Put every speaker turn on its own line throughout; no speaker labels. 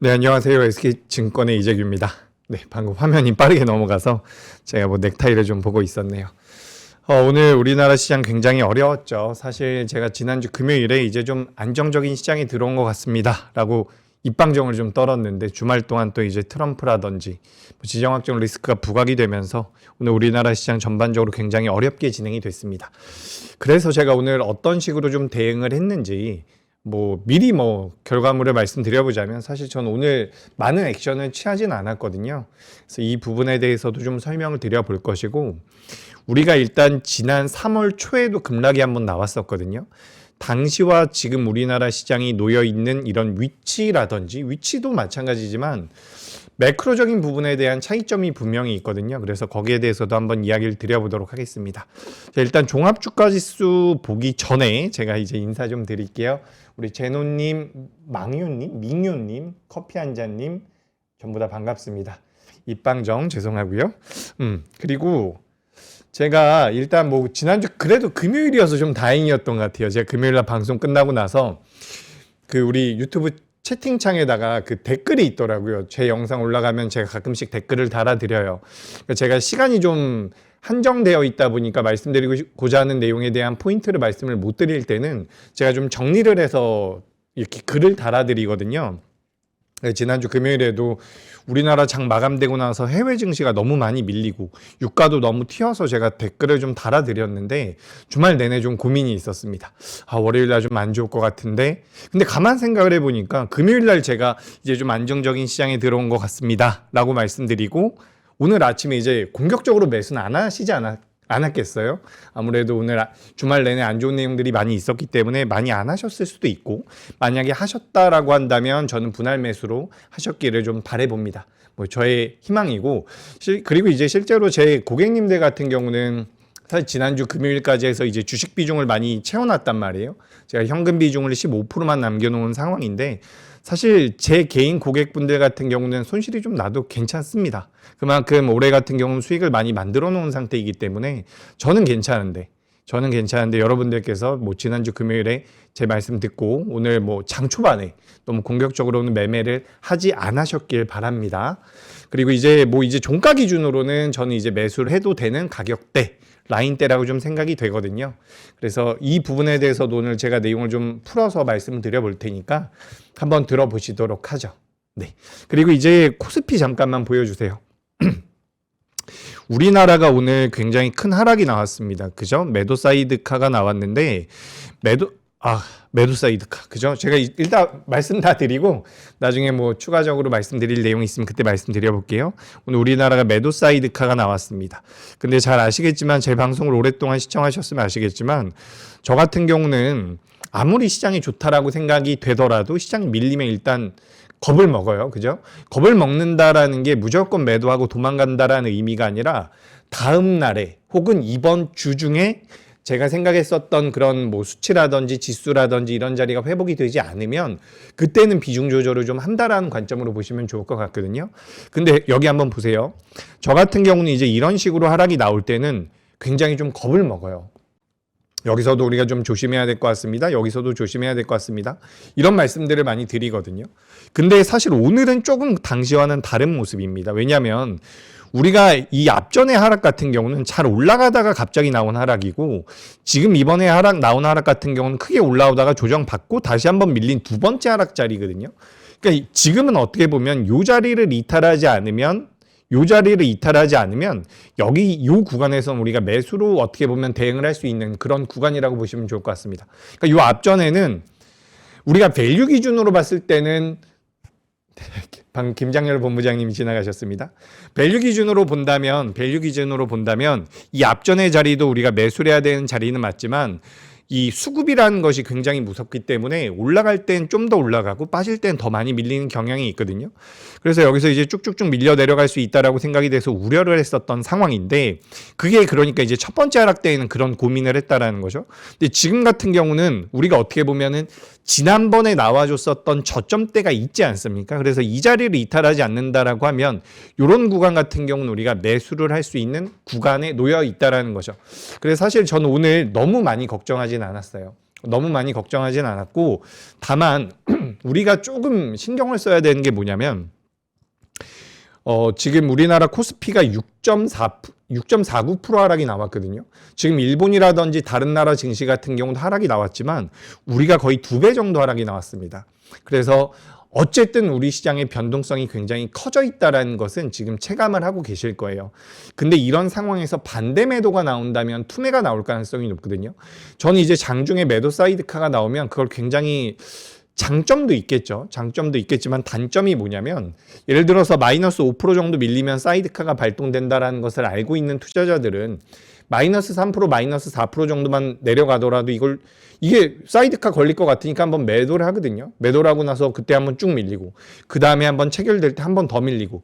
네, 안녕하세요. SK증권의 이재규입니다. 네, 방금 화면이 빠르게 넘어가서 제가 넥타이를 좀 보고 있었네요. 오늘 우리나라 시장 굉장히 어려웠죠. 사실 제가 지난주 금요일에 이제 좀 안정적인 시장이 들어온 것 같습니다. 라고 입방정을 좀 떨었는데 주말 동안 또 이제 트럼프라든지 지정학적 리스크가 부각이 되면서 오늘 우리나라 시장 전반적으로 굉장히 어렵게 진행이 됐습니다. 그래서 제가 오늘 어떤 식으로 좀 대응을 했는지 미리 결과물을 말씀드려보자면 사실 저는 오늘 많은 액션을 취하진 않았거든요. 그래서 이 부분에 대해서도 좀 설명을 드려볼 것이고, 우리가 일단 지난 3월 초에도 급락이 한번 나왔었거든요. 당시와 지금 우리나라 시장이 놓여 있는 이런 위치도 마찬가지지만 매크로적인 부분에 대한 차이점이 분명히 있거든요. 그래서 거기에 대해서도 한번 이야기를 드려보도록 하겠습니다. 자, 일단 종합주가지수 보기 전에 제가 이제 인사 좀 드릴게요. 우리 제노님, 망유님, 민유님, 커피 한 잔님 전부 다 반갑습니다. 입방정 죄송하고요. 그리고 제가 일단 지난주 그래도 금요일이어서 좀 다행이었던 것 같아요. 제가 금요일날 방송 끝나고 나서 우리 유튜브 채팅창에다가 댓글이 있더라고요. 제 영상 올라가면 제가 가끔씩 댓글을 달아드려요. 그러니까 제가 시간이 좀 한정되어 있다 보니까 말씀드리고자 하는 내용에 대한 포인트를 말씀을 못 드릴 때는 제가 좀 정리를 해서 이렇게 글을 달아드리거든요. 지난주 금요일에도 우리나라 장 마감되고 나서 해외 증시가 너무 많이 밀리고 유가도 너무 튀어서 제가 댓글을 좀 달아드렸는데 주말 내내 좀 고민이 있었습니다. 월요일날 좀 안 좋을 것 같은데, 근데 가만 생각을 해보니까 금요일날 제가 이제 좀 안정적인 시장에 들어온 것 같습니다 라고 말씀드리고 오늘 아침에 이제 공격적으로 매수는 안 하시지 않았겠어요? 아무래도 오늘 주말 내내 안 좋은 내용들이 많이 있었기 때문에 많이 안 하셨을 수도 있고, 만약에 하셨다라고 한다면 저는 분할 매수로 하셨기를 좀 바라봅니다. 저의 희망이고, 그리고 이제 실제로 제 고객님들 같은 경우는 사실 지난주 금요일까지 해서 이제 주식 비중을 많이 채워놨단 말이에요. 제가 현금 비중을 15%만 남겨놓은 상황인데 사실 제 개인 고객분들 같은 경우는 손실이 좀 나도 괜찮습니다. 그만큼 올해 같은 경우는 수익을 많이 만들어 놓은 상태이기 때문에 저는 괜찮은데 여러분들께서 지난주 금요일에 제 말씀 듣고 오늘 장 초반에 너무 공격적으로는 매매를 하지 않으셨길 바랍니다. 그리고 이제 종가 기준으로는 저는 이제 매수를 해도 되는 가격대 라인대라고 좀 생각이 되거든요. 그래서 이 부분에 대해서도 오늘 제가 내용을 좀 풀어서 말씀드려 볼 테니까 한번 들어보시도록 하죠. 네. 그리고 이제 코스피 잠깐만 보여주세요. 우리나라가 오늘 굉장히 큰 하락이 나왔습니다. 그죠? 매도 사이드카가 나왔는데 매도 사이드카. 그죠? 제가 일단 말씀 다 드리고 나중에 추가적으로 말씀드릴 내용이 있으면 그때 말씀드려 볼게요. 오늘 우리나라가 매도 사이드카가 나왔습니다. 근데 잘 아시겠지만 제 방송을 오랫동안 시청하셨으면 아시겠지만 저 같은 경우는 아무리 시장이 좋다라고 생각이 되더라도 시장이 밀리면 일단 겁을 먹어요. 그죠? 겁을 먹는다라는 게 무조건 매도하고 도망간다라는 의미가 아니라 다음 날에 혹은 이번 주 중에 제가 생각했었던 그런 수치라든지 지수라든지 이런 자리가 회복이 되지 않으면 그때는 비중 조절을 좀 한다라는 관점으로 보시면 좋을 것 같거든요. 근데 여기 한번 보세요. 저 같은 경우는 이제 이런 식으로 하락이 나올 때는 굉장히 좀 겁을 먹어요. 여기서도 우리가 좀 조심해야 될 것 같습니다. 여기서도 조심해야 될 것 같습니다. 이런 말씀들을 많이 드리거든요. 근데 사실 오늘은 조금 당시와는 다른 모습입니다. 왜냐하면 우리가 이 앞전의 하락 같은 경우는 잘 올라가다가 갑자기 나온 하락이고, 지금 이번에 나온 하락 같은 경우는 크게 올라오다가 조정받고 다시 한번 밀린 두 번째 하락 자리거든요. 그러니까 지금은 어떻게 보면 요 자리를 이탈하지 않으면 여기 요 구간에서 우리가 매수로 어떻게 보면 대응을 할 수 있는 그런 구간이라고 보시면 좋을 것 같습니다. 그러니까 요 앞전에는 우리가 밸류 기준으로 봤을 때는 방금 김장렬 본부장님이 지나가셨습니다. 밸류 기준으로 본다면 이 앞전의 자리도 우리가 매수를 해야 되는 자리는 맞지만 이 수급이라는 것이 굉장히 무섭기 때문에 올라갈 땐 좀 더 올라가고 빠질 땐 더 많이 밀리는 경향이 있거든요. 그래서 여기서 이제 쭉쭉쭉 밀려 내려갈 수 있다라고 생각이 돼서 우려를 했었던 상황인데, 그게 그러니까 이제 첫 번째 하락 때에는 그런 고민을 했다라는 거죠. 근데 지금 같은 경우는 우리가 어떻게 보면은 지난번에 나와줬었던 저점대가 있지 않습니까? 그래서 이 자리를 이탈하지 않는다라고 하면 이런 구간 같은 경우는 우리가 매수를 할 수 있는 구간에 놓여 있다라는 거죠. 그래서 사실 저는 오늘 너무 많이 걱정하진 않았어요. 너무 많이 걱정하진 않았고, 다만 우리가 조금 신경을 써야 되는 게 뭐냐면 지금 우리나라 코스피가 6.49% 하락이 나왔거든요. 지금 일본이라든지 다른 나라 증시 같은 경우도 하락이 나왔지만 우리가 거의 2배 정도 하락이 나왔습니다. 그래서 어쨌든 우리 시장의 변동성이 굉장히 커져 있다는 것은 지금 체감을 하고 계실 거예요. 근데 이런 상황에서 반대 매도가 나온다면 투매가 나올 가능성이 높거든요. 저는 이제 장중에 매도 사이드카가 나오면 그걸 굉장히 장점도 있겠죠. 장점도 있겠지만 단점이 뭐냐면 예를 들어서 마이너스 5% 정도 밀리면 사이드카가 발동된다는 것을 알고 있는 투자자들은 마이너스 3%, 마이너스 4% 정도만 내려가더라도 이게 사이드카 걸릴 것 같으니까 한번 매도를 하거든요. 매도를 하고 나서 그때 한번 쭉 밀리고 그 다음에 한번 체결될 때 한번 더 밀리고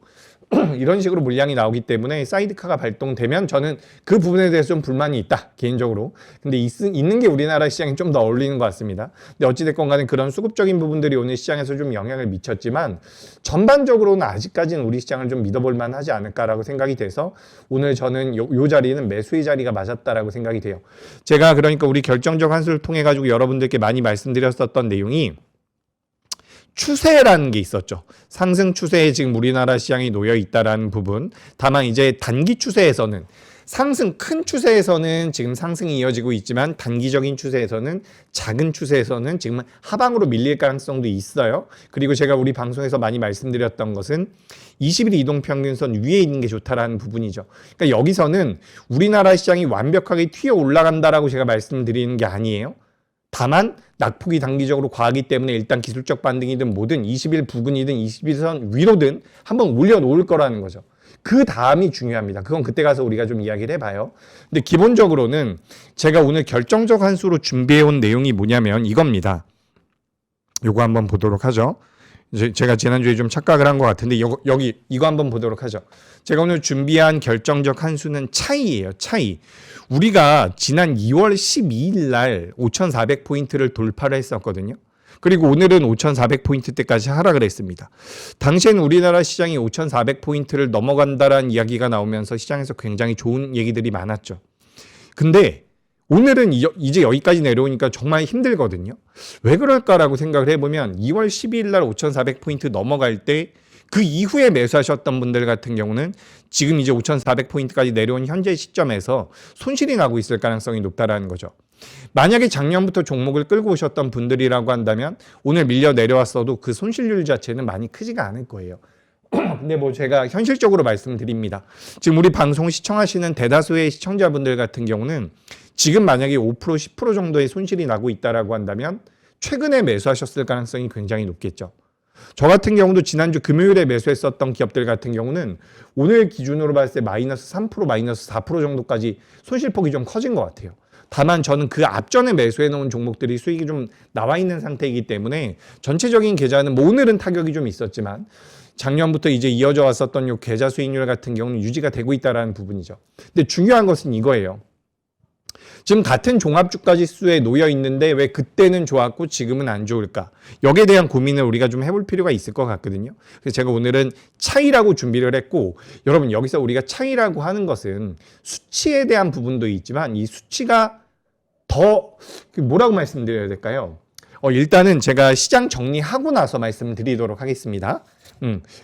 이런 식으로 물량이 나오기 때문에 사이드카가 발동되면 저는 그 부분에 대해서 좀 불만이 있다 개인적으로. 근데 있는 게 우리나라 시장에 좀 더 어울리는 것 같습니다. 근데 어찌됐건 간에 그런 수급적인 부분들이 오늘 시장에서 좀 영향을 미쳤지만 전반적으로는 아직까지는 우리 시장을 좀 믿어볼 만하지 않을까라고 생각이 돼서 오늘 저는 요 자리는 매수의 자리가 맞았다라고 생각이 돼요. 제가 그러니까 우리 결정적 한수를 통해 가지고 여러분들께 많이 말씀드렸었던 내용이 추세라는 게 있었죠. 상승 추세에 지금 우리나라 시장이 놓여 있다라는 부분. 다만 이제 단기 추세에서는 큰 추세에서는 지금 상승이 이어지고 있지만 단기적인 추세에서는 작은 추세에서는 지금 하방으로 밀릴 가능성도 있어요. 그리고 제가 우리 방송에서 많이 말씀드렸던 것은 20일 이동평균선 위에 있는 게 좋다라는 부분이죠. 그러니까 여기서는 우리나라 시장이 완벽하게 튀어 올라간다라고 제가 말씀드리는 게 아니에요. 다만 낙폭이 단기적으로 과하기 때문에 일단 기술적 반등이든 뭐든 20일 부근이든 21선 위로든 한번 올려놓을 거라는 거죠. 그 다음이 중요합니다. 그건 그때 가서 우리가 좀 이야기를 해봐요. 근데 기본적으로는 제가 오늘 결정적 한수로 준비해온 내용이 뭐냐면 이겁니다. 요거 한번 보도록 하죠. 제가 지난주에 좀 착각을 한 것 같은데 여기 이거 한번 보도록 하죠. 제가 오늘 준비한 결정적 한수는 차이예요. 차이. 우리가 지난 2월 12일 날 5,400포인트를 돌파를 했었거든요. 그리고 오늘은 5,400포인트대까지 하락을 했습니다. 당시에는 우리나라 시장이 5,400포인트를 넘어간다라는 이야기가 나오면서 시장에서 굉장히 좋은 얘기들이 많았죠. 근데 오늘은 이제 여기까지 내려오니까 정말 힘들거든요. 왜 그럴까라고 생각을 해보면 2월 12일 날 5,400포인트 넘어갈 때 그 이후에 매수하셨던 분들 같은 경우는 지금 이제 5,400포인트까지 내려온 현재 시점에서 손실이 나고 있을 가능성이 높다라는 거죠. 만약에 작년부터 종목을 끌고 오셨던 분들이라고 한다면 오늘 밀려 내려왔어도 그 손실률 자체는 많이 크지가 않을 거예요. 근데 뭐 제가 현실적으로 말씀드립니다. 지금 우리 방송 시청하시는 대다수의 시청자분들 같은 경우는 지금 만약에 5%, 10% 정도의 손실이 나고 있다라고 한다면 최근에 매수하셨을 가능성이 굉장히 높겠죠. 저 같은 경우도 지난주 금요일에 매수했었던 기업들 같은 경우는 오늘 기준으로 봤을 때 마이너스 3%, 마이너스 4% 정도까지 손실폭이 좀 커진 것 같아요. 다만 저는 그 앞전에 매수해 놓은 종목들이 수익이 좀 나와 있는 상태이기 때문에 전체적인 계좌는 뭐 오늘은 타격이 좀 있었지만 작년부터 이제 이어져 왔었던 요 계좌 수익률 같은 경우는 유지가 되고 있다라는 부분이죠. 근데 중요한 것은 이거예요. 지금 같은 종합주가지수에 놓여 있는데 왜 그때는 좋았고 지금은 안 좋을까? 여기에 대한 고민을 우리가 좀 해볼 필요가 있을 것 같거든요. 그래서 제가 오늘은 차이라고 준비를 했고 여러분 여기서 우리가 차이라고 하는 것은 수치에 대한 부분도 있지만 이 수치가 더 뭐라고 말씀드려야 될까요? 일단은 제가 시장 정리하고 나서 말씀드리도록 하겠습니다.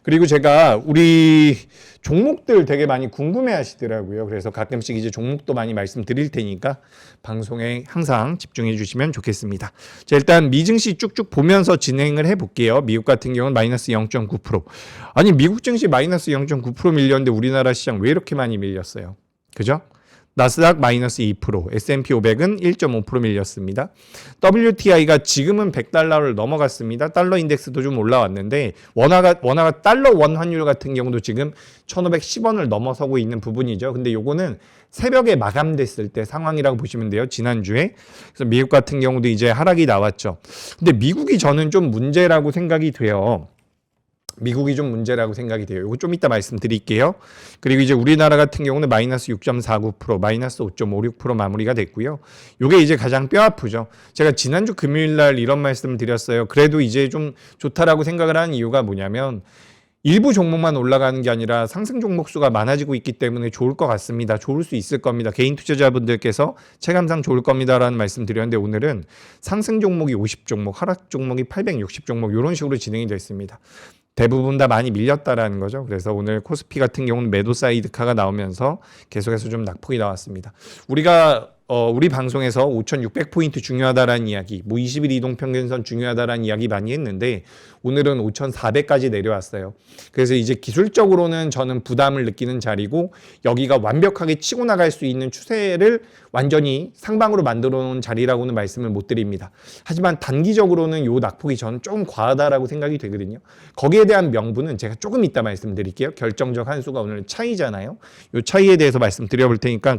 그리고 제가 우리 종목들 되게 많이 궁금해 하시더라고요. 그래서 가끔씩 이제 종목도 많이 말씀드릴 테니까 방송에 항상 집중해 주시면 좋겠습니다. 자, 일단 미증시 쭉쭉 보면서 진행을 해 볼게요. 미국 같은 경우는 마이너스 0.9%. 아니, 미국 증시 마이너스 0.9% 밀렸는데 우리나라 시장 왜 이렇게 많이 밀렸어요? 그죠? 나스닥 마이너스 2%, S&P 500은 1.5% 밀렸습니다. WTI가 지금은 100달러를 넘어갔습니다. 달러 인덱스도 좀 올라왔는데 원화가 달러 원 환율 같은 경우도 지금 1,510원을 넘어서고 있는 부분이죠. 근데 요거는 새벽에 마감됐을 때 상황이라고 보시면 돼요. 지난주에. 그래서 미국 같은 경우도 이제 하락이 나왔죠. 근데 미국이 저는 좀 문제라고 생각이 돼요. 미국이 좀 문제라고 생각이 돼요. 이거 좀 이따 말씀드릴게요. 그리고 이제 우리나라 같은 경우는 마이너스 6.49%, 마이너스 5.56% 마무리가 됐고요. 이게 이제 가장 뼈아프죠. 제가 지난주 금요일 날 이런 말씀을 드렸어요. 그래도 이제 좀 좋다라고 생각을 하는 이유가 뭐냐면 일부 종목만 올라가는 게 아니라 상승 종목 수가 많아지고 있기 때문에 좋을 것 같습니다. 좋을 수 있을 겁니다. 개인 투자자분들께서 체감상 좋을 겁니다라는 말씀 드렸는데 오늘은 상승 종목이 50종목, 하락 종목이 860종목 이런 식으로 진행이 됐습니다. 대부분 다 많이 밀렸다라는 거죠. 그래서 오늘 코스피 같은 경우는 매도 사이드카가 나오면서 계속해서 좀 낙폭이 나왔습니다. 우리 방송에서 5,600포인트 중요하다라는 이야기, 뭐 20일 이동평균선 중요하다라는 이야기 많이 했는데 오늘은 5,400까지 내려왔어요. 그래서 이제 기술적으로는 저는 부담을 느끼는 자리고 여기가 완벽하게 치고 나갈 수 있는 추세를 완전히 상방으로 만들어 놓은 자리라고는 말씀을 못 드립니다. 하지만 단기적으로는 요 낙폭이 저는 조금 과하다라고 생각이 되거든요. 거기에 대한 명분은 제가 조금 이따 말씀드릴게요. 결정적 한 수가 오늘 차이잖아요. 요 차이에 대해서 말씀드려볼 테니까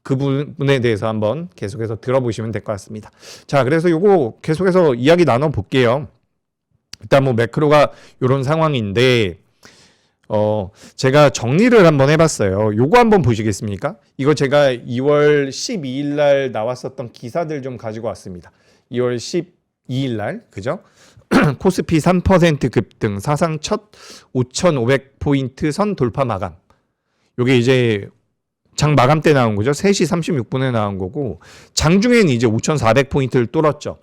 그 부분에 대해서 한번 계속해서 들어보시면 될 것 같습니다. 자, 그래서 요거 계속해서 이야기 나눠볼게요. 일단 뭐 매크로가 이런 상황인데 제가 정리를 한번 해봤어요. 요거 한번 보시겠습니까? 이거 제가 2월 12일 날 나왔었던 기사들 좀 가지고 왔습니다. 2월 12일 날, 그죠? 코스피 3% 급등, 사상 첫 5,500포인트 선 돌파 마감. 요게 이제 장 마감 때 나온 거죠. 3시 36분에 나온 거고 장중에는 이제 5,400포인트를 뚫었죠.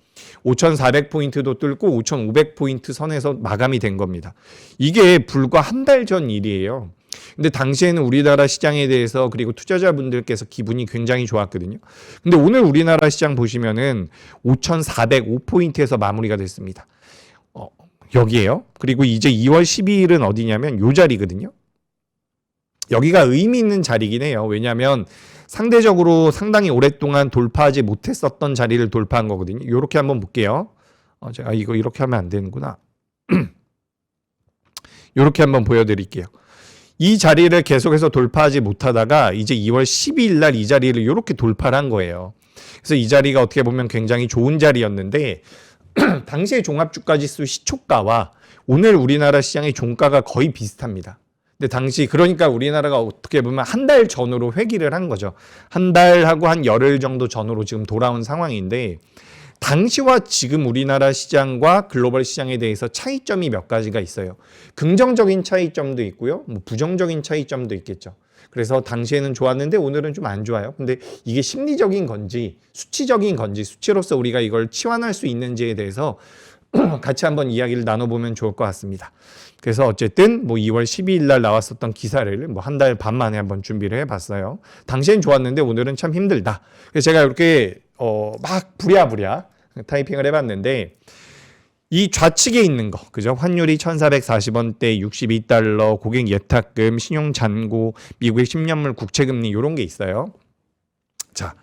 5,400포인트도 뚫고 5,500포인트 선에서 마감이 된 겁니다. 이게 불과 한 달 전 일이에요. 근데 당시에는 우리나라 시장에 대해서 그리고 투자자분들께서 기분이 굉장히 좋았거든요. 근데 오늘 우리나라 시장 보시면은 5,405포인트에서 마무리가 됐습니다. 여기에요. 그리고 이제 2월 12일은 어디냐면 요 자리거든요. 여기가 의미 있는 자리긴 해요. 왜냐하면 상대적으로 상당히 오랫동안 돌파하지 못했었던 자리를 돌파한 거거든요. 이렇게 한번 볼게요. 제가 이거 이렇게 하면 안 되는구나. 이렇게 한번 보여드릴게요. 이 자리를 계속해서 돌파하지 못하다가 이제 2월 12일 날 이 자리를 이렇게 돌파를 한 거예요. 그래서 이 자리가 어떻게 보면 굉장히 좋은 자리였는데 당시의 종합주가지수 시초가와 오늘 우리나라 시장의 종가가 거의 비슷합니다. 근데 당시 그러니까 우리나라가 어떻게 보면 한 달 전으로 회귀를 한 거죠. 한 달하고 한 열흘 정도 전으로 지금 돌아온 상황인데 당시와 지금 우리나라 시장과 글로벌 시장에 대해서 차이점이 몇 가지가 있어요. 긍정적인 차이점도 있고요. 뭐 부정적인 차이점도 있겠죠. 그래서 당시에는 좋았는데 오늘은 좀 안 좋아요. 근데 이게 심리적인 건지 수치적인 건지 수치로서 우리가 이걸 치환할 수 있는지에 대해서 같이 한번 이야기를 나눠보면 좋을 것 같습니다. 그래서 어쨌든 뭐 2월 12일 날 나왔었던 기사를 뭐 한 달 반 만에 한번 준비를 해봤어요. 당시엔 좋았는데 오늘은 참 힘들다. 그래서 제가 이렇게 막 부랴부랴 타이핑을 해봤는데 이 좌측에 있는 거, 그죠? 환율이 1,440원대, 62달러, 고객 예탁금, 신용 잔고, 미국의 10년물 국채금리 이런 게 있어요. 자,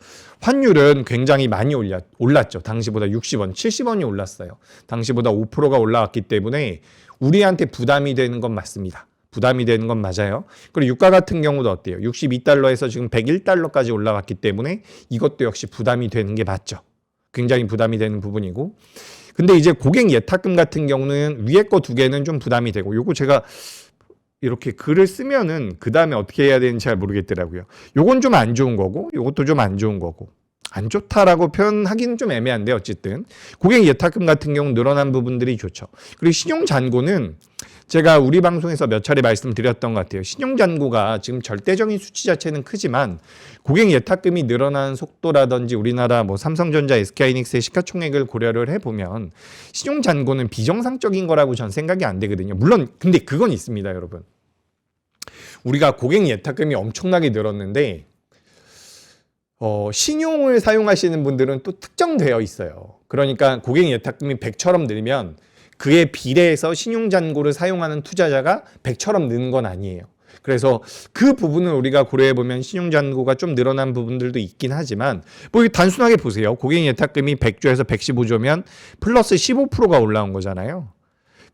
환율은 굉장히 많이 올랐죠. 당시보다 60원, 70원이 올랐어요. 당시보다 5%가 올라왔기 때문에 우리한테 부담이 되는 건 맞습니다. 부담이 되는 건 맞아요. 그리고 유가 같은 경우도 어때요? 62달러에서 지금 101달러까지 올라갔기 때문에 이것도 역시 부담이 되는 게 맞죠. 굉장히 부담이 되는 부분이고. 근데 이제 고객 예탁금 같은 경우는 위에 거 두 개는 좀 부담이 되고 요거 제가 이렇게 글을 쓰면은 그 다음에 어떻게 해야 되는지 잘 모르겠더라고요. 요건 좀 안 좋은 거고 요것도 좀 안 좋은 거고 안 좋다라고 표현하기는 좀 애매한데 어쨌든 고객 예탁금 같은 경우 늘어난 부분들이 좋죠. 그리고 신용잔고는 제가 우리 방송에서 몇 차례 말씀드렸던 것 같아요. 신용잔고가 지금 절대적인 수치 자체는 크지만 고객 예탁금이 늘어나는 속도라든지 우리나라 뭐 삼성전자, SK하이닉스의 시가총액을 고려를 해보면 신용잔고는 비정상적인 거라고 전 생각이 안 되거든요. 물론 근데 그건 있습니다, 여러분. 우리가 고객 예탁금이 엄청나게 늘었는데 신용을 사용하시는 분들은 또 특정되어 있어요. 그러니까 고객 예탁금이 100처럼 늘면 그에 비례해서 신용잔고를 사용하는 투자자가 100처럼 느는 건 아니에요. 그래서 그 부분을 우리가 고려해보면 신용잔고가 좀 늘어난 부분들도 있긴 하지만 뭐 단순하게 보세요. 고객 예탁금이 100조에서 115조면 플러스 15%가 올라온 거잖아요.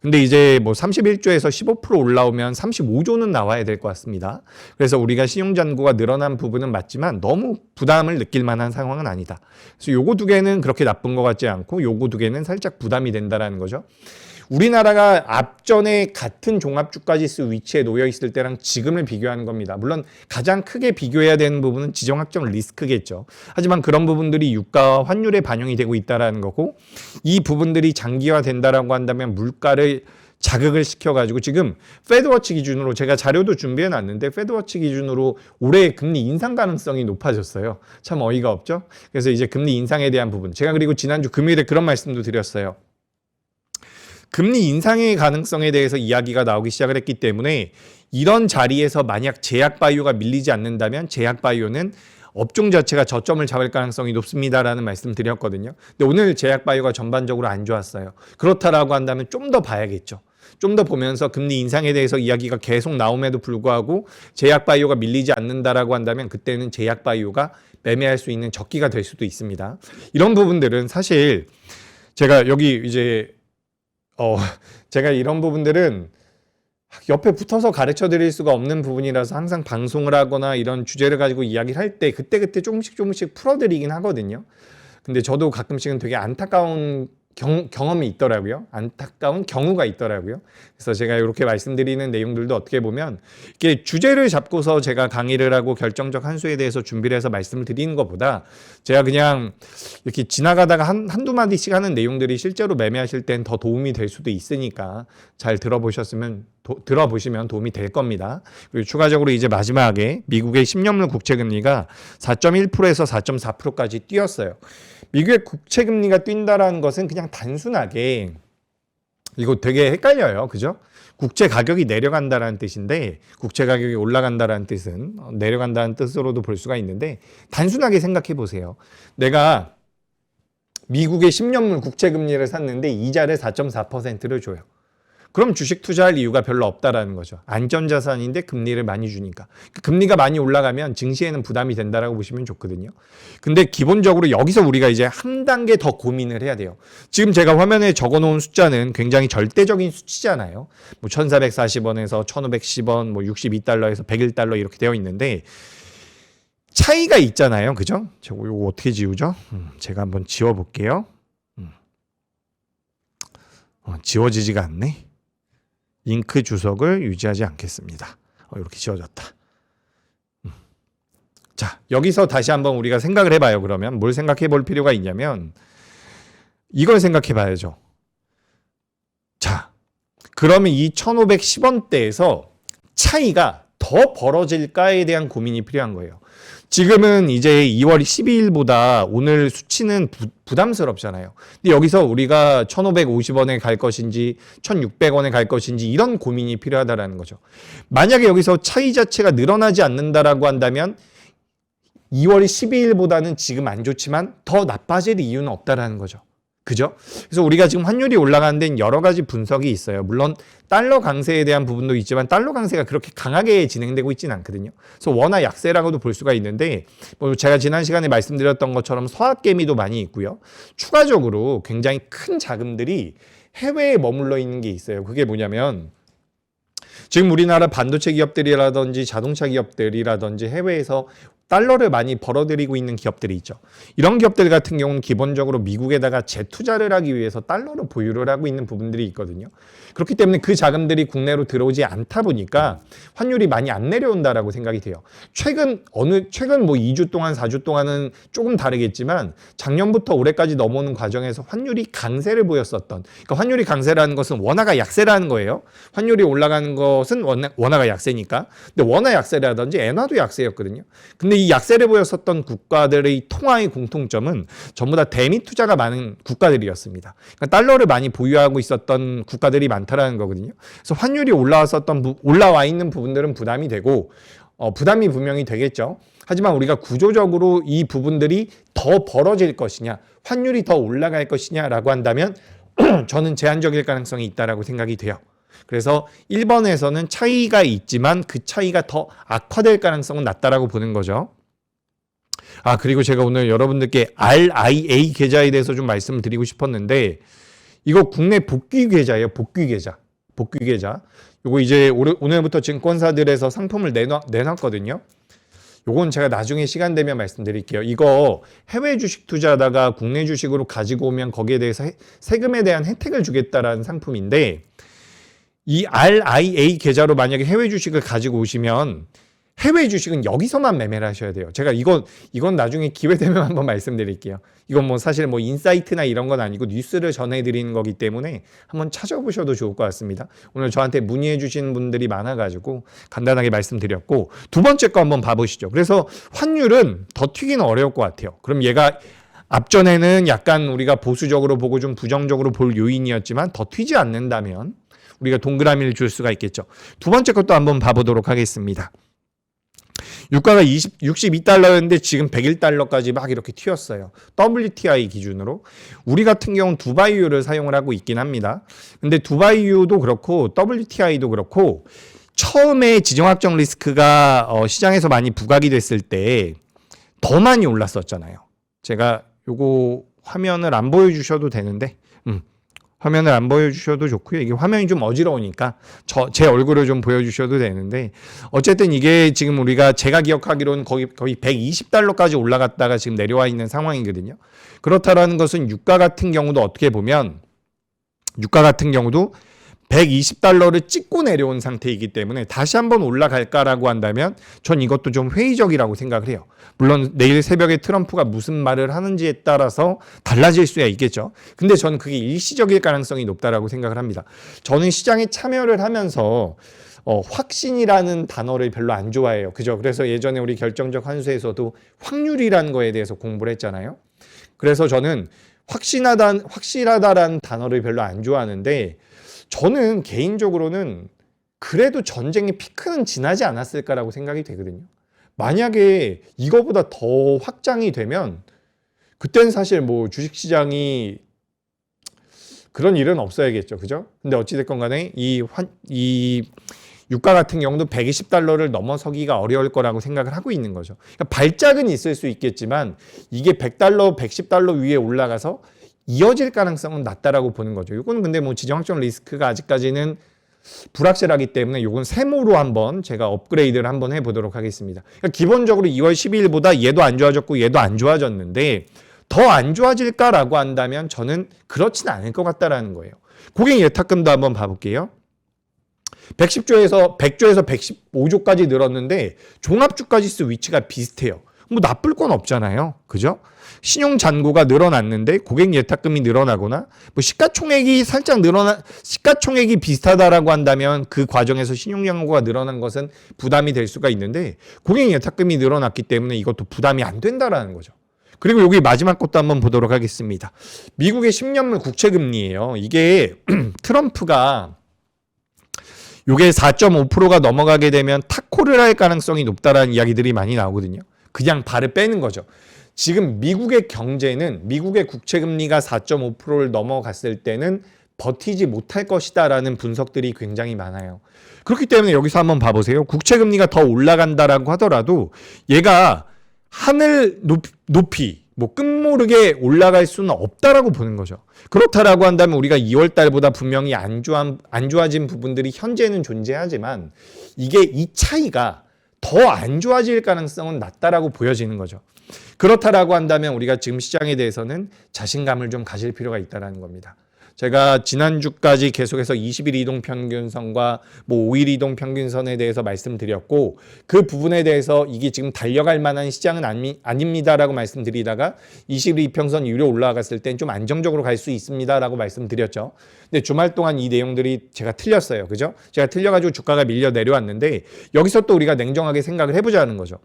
근데 이제 뭐 31조에서 15% 올라오면 35조는 나와야 될 것 같습니다. 그래서 우리가 신용잔고가 늘어난 부분은 맞지만 너무 부담을 느낄 만한 상황은 아니다. 그래서 요거 두 개는 그렇게 나쁜 것 같지 않고 요거 두 개는 살짝 부담이 된다라는 거죠. 우리나라가 앞전에 같은 종합주가지수 위치에 놓여 있을 때랑 지금을 비교하는 겁니다. 물론 가장 크게 비교해야 되는 부분은 지정학적 리스크겠죠. 하지만 그런 부분들이 유가와 환율에 반영이 되고 있다는 거고 이 부분들이 장기화된다라고 한다면 물가를 자극을 시켜가지고 지금 페드워치 기준으로 제가 자료도 준비해 놨는데 페드워치 기준으로 올해 금리 인상 가능성이 높아졌어요. 참 어이가 없죠. 그래서 이제 금리 인상에 대한 부분 제가 그리고 지난주 금요일에 그런 말씀도 드렸어요. 금리 인상의 가능성에 대해서 이야기가 나오기 시작을 했기 때문에 이런 자리에서 만약 제약바이오가 밀리지 않는다면 제약바이오는 업종 자체가 저점을 잡을 가능성이 높습니다라는 말씀 드렸거든요. 근데 오늘 제약바이오가 전반적으로 안 좋았어요. 그렇다라고 한다면 좀 더 봐야겠죠. 좀 더 보면서 금리 인상에 대해서 이야기가 계속 나옴에도 불구하고 제약바이오가 밀리지 않는다라고 한다면 그때는 제약바이오가 매매할 수 있는 적기가 될 수도 있습니다. 이런 부분들은 사실 제가 여기 이제 제가 이런 부분들은 옆에 붙어서 가르쳐 드릴 수가 없는 부분이라서 항상 방송을 하거나 이런 주제를 가지고 이야기를 할 때 그때그때 조금씩 풀어드리긴 하거든요. 근데 저도 가끔씩은 되게 안타까운 경험이 있더라고요. 안타까운 경우가 있더라고요. 그래서 제가 이렇게 말씀드리는 내용들도 어떻게 보면 이게 주제를 잡고서 제가 강의를 하고 결정적 한 수에 대해서 준비를 해서 말씀을 드리는 것보다 제가 그냥 이렇게 지나가다가 한두 마디씩 하는 내용들이 실제로 매매하실 땐 더 도움이 될 수도 있으니까 잘 들어보시면 도움이 될 겁니다. 그리고 추가적으로 이제 마지막에 미국의 10년물 국채금리가 4.1%에서 4.4%까지 뛰었어요. 미국의 국채금리가 뛴다라는 것은 그냥 단순하게 이거 되게 헷갈려요. 그죠? 국채 가격이 내려간다라는 뜻인데 국채 가격이 올라간다라는 뜻은 내려간다는 뜻으로도 볼 수가 있는데 단순하게 생각해 보세요. 내가 미국의 10년물 국채금리를 샀는데 이자를 4.4%를 줘요. 그럼 주식 투자할 이유가 별로 없다라는 거죠. 안전자산인데 금리를 많이 주니까. 금리가 많이 올라가면 증시에는 부담이 된다라고 보시면 좋거든요. 근데 기본적으로 여기서 우리가 이제 한 단계 더 고민을 해야 돼요. 지금 제가 화면에 적어놓은 숫자는 굉장히 절대적인 수치잖아요. 뭐 1440원에서 1510원, 뭐 62달러에서 101달러 이렇게 되어 있는데 차이가 있잖아요. 그죠? 이거 어떻게 지우죠? 제가 한번 지워볼게요. 지워지지가 않네. 잉크 주석을 유지하지 않겠습니다. 이렇게 지워졌다. 자, 여기서 다시 한번 우리가 생각을 해봐요. 그러면 뭘 생각해 볼 필요가 있냐면 이걸 생각해 봐야죠. 자, 그러면 이 1510원대에서 차이가 더 벌어질까에 대한 고민이 필요한 거예요. 지금은 이제 2월 12일보다 오늘 수치는 부담스럽잖아요. 근데 여기서 우리가 1,550원에 갈 것인지 1,600원에 갈 것인지 이런 고민이 필요하다라는 거죠. 만약에 여기서 차이 자체가 늘어나지 않는다라고 한다면 2월 12일보다는 지금 안 좋지만 더 나빠질 이유는 없다라는 거죠. 그죠? 그래서 우리가 지금 환율이 올라가는 데는 여러 가지 분석이 있어요. 물론 달러 강세에 대한 부분도 있지만 달러 강세가 그렇게 강하게 진행되고 있지는 않거든요. 그래서 원화 약세라고도 볼 수가 있는데 뭐 제가 지난 시간에 말씀드렸던 것처럼 서학개미도 많이 있고요. 추가적으로 굉장히 큰 자금들이 해외에 머물러 있는 게 있어요. 그게 뭐냐면 지금 우리나라 반도체 기업들이라든지 자동차 기업들이라든지 해외에서 달러를 많이 벌어들이고 있는 기업들이 있죠. 이런 기업들 같은 경우는 기본적으로 미국에다가 재투자를 하기 위해서 달러를 보유를 하고 있는 부분들이 있거든요. 그렇기 때문에 그 자금들이 국내로 들어오지 않다 보니까 환율이 많이 안 내려온다라고 생각이 돼요. 최근 뭐 2주 동안 4주 동안은 조금 다르겠지만 작년부터 올해까지 넘어오는 과정에서 환율이 강세를 보였었던, 그러니까 환율이 강세라는 것은 원화가 약세라는 거예요. 환율이 올라가는 것은 원화가 약세니까. 근데 원화 약세라든지 엔화도 약세였거든요. 근데 이 약세를 보였었던 국가들의 통화의 공통점은 전부 다 대미 투자가 많은 국가들이었습니다. 그러니까 달러를 많이 보유하고 있었던 국가들이 많다라는 거거든요. 그래서 환율이 올라와 있는 부분들은 부담이 되고 부담이 분명히 되겠죠. 하지만 우리가 구조적으로 이 부분들이 더 벌어질 것이냐, 환율이 더 올라갈 것이냐라고 한다면 저는 제한적일 가능성이 있다라고 생각이 돼요. 그래서 1번에서는 차이가 있지만 그 차이가 더 악화될 가능성은 낮다라고 보는 거죠. 그리고 제가 오늘 여러분들께 RIA 계좌에 대해서 좀 말씀을 드리고 싶었는데 이거 국내 복귀 계좌예요. 복귀 계좌. 요거 이제 오늘부터 증권사들에서 상품을 내놨거든요. 요건 제가 나중에 시간 되면 말씀드릴게요. 이거 해외 주식 투자하다가 국내 주식으로 가지고 오면 거기에 대해서 세금에 대한 혜택을 주겠다라는 상품인데 이 RIA 계좌로 만약에 해외 주식을 가지고 오시면 해외 주식은 여기서만 매매를 하셔야 돼요. 제가 이건 나중에 기회 되면 한번 말씀드릴게요. 이건 뭐 사실 뭐 인사이트나 이런 건 아니고 뉴스를 전해드리는 거기 때문에 한번 찾아보셔도 좋을 것 같습니다. 오늘 저한테 문의해 주신 분들이 많아가지고 간단하게 말씀드렸고, 두 번째 거 한번 봐보시죠. 그래서 환율은 더 튀기는 어려울 것 같아요. 그럼 얘가 앞전에는 약간 우리가 보수적으로 보고 좀 부정적으로 볼 요인이었지만 더 튀지 않는다면 우리가 동그라미를 줄 수가 있겠죠. 두 번째 것도 한번 봐보도록 하겠습니다. 유가가 62달러였는데 지금 101달러까지 막 이렇게 튀었어요. WTI 기준으로. 우리 같은 경우는 두바이유를 사용을 하고 있긴 합니다. 근데 두바이유도 그렇고 WTI도 그렇고 처음에 지정학적 리스크가 시장에서 많이 부각이 됐을 때 더 많이 올랐었잖아요. 제가 요거 화면을 안 보여주셔도 되는데 화면을 안 보여주셔도 좋고요. 이게 화면이 좀 어지러우니까 제 얼굴을 좀 보여주셔도 되는데, 어쨌든 이게 지금 제가 기억하기로는 거의 120달러까지 올라갔다가 지금 내려와 있는 상황이거든요. 그렇다라는 것은 유가 같은 경우도 어떻게 보면 유가 같은 경우도 120달러를 찍고 내려온 상태이기 때문에 다시 한번 올라갈까라고 한다면 전 이것도 좀 회의적이라고 생각을 해요. 물론 내일 새벽에 트럼프가 무슨 말을 하는지에 따라서 달라질 수야 있겠죠. 근데 저는 그게 일시적일 가능성이 높다라고 생각을 합니다. 저는 시장에 참여를 하면서 확신이라는 단어를 별로 안 좋아해요. 그죠? 그래서 예전에 우리 결정적 환수에서도 확률이라는 거에 대해서 공부를 했잖아요. 그래서 저는 확실하다라는 단어를 별로 안 좋아하는데, 저는 개인적으로는 그래도 전쟁의 피크는 지나지 않았을까라고 생각이 되거든요. 만약에 이거보다 더 확장이 되면 그때는 사실 뭐 주식시장이 그런 일은 없어야겠죠. 그죠? 근데 어찌됐건 간에 이 유가 같은 경우도 120달러를 넘어서기가 어려울 거라고 생각을 하고 있는 거죠. 그러니까 발작은 있을 수 있겠지만 이게 100달러, 110달러 위에 올라가서 이어질 가능성은 낮다라고 보는 거죠. 이거는 근데 뭐 지정학적 리스크가 아직까지는 불확실하기 때문에 이건 세모로 한번 제가 업그레이드를 한번 해보도록 하겠습니다. 그러니까 기본적으로 2월 12일보다 얘도 안 좋아졌고 얘도 안 좋아졌는데 더 안 좋아질까라고 한다면 저는 그렇지는 않을 것 같다라는 거예요. 고객 예탁금도 한번 봐볼게요. 110조에서 115조까지 늘었는데 종합주가지수 위치가 비슷해요. 뭐 나쁠 건 없잖아요. 그죠? 신용 잔고가 늘어났는데 고객 예탁금이 늘어나거나 뭐 시가총액이 비슷하다라고 한다면 그 과정에서 신용 잔고가 늘어난 것은 부담이 될 수가 있는데 고객 예탁금이 늘어났기 때문에 이것도 부담이 안 된다라는 거죠. 그리고 여기 마지막 것도 한번 보도록 하겠습니다. 미국의 10년물 국채금리예요. 이게 트럼프가 요게 4.5%가 넘어가게 되면 탁호를 할 가능성이 높다라는 이야기들이 많이 나오거든요. 그냥 발을 빼는 거죠. 지금 미국의 경제는 미국의 국채금리가 4.5%를 넘어갔을 때는 버티지 못할 것이다라는 분석들이 굉장히 많아요. 그렇기 때문에 여기서 한번 봐보세요. 국채금리가 더 올라간다라고 하더라도 얘가 하늘 높이 뭐 끝모르게 올라갈 수는 없다라고 보는 거죠. 그렇다라고 한다면 우리가 2월 달보다 분명히 안 좋아진 부분들이 현재는 존재하지만 이게 이 차이가 더 안 좋아질 가능성은 낮다라고 보여지는 거죠. 그렇다라고 한다면 우리가 지금 시장에 대해서는 자신감을 좀 가질 필요가 있다는 겁니다. 제가 지난주까지 계속해서 20일 이동평균선과 뭐 5일 이동평균선에 대해서 말씀드렸고 그 부분에 대해서 이게 지금 달려갈 만한 시장은 아닙니다라고 말씀드리다가 20일 이평선 위로 올라갔을 땐 좀 안정적으로 갈 수 있습니다라고 말씀드렸죠. 근데 주말 동안 이 내용들이 제가 틀렸어요. 그죠? 제가 틀려가지고 주가가 밀려 내려왔는데 여기서 또 우리가 냉정하게 생각을 해보자는 거죠.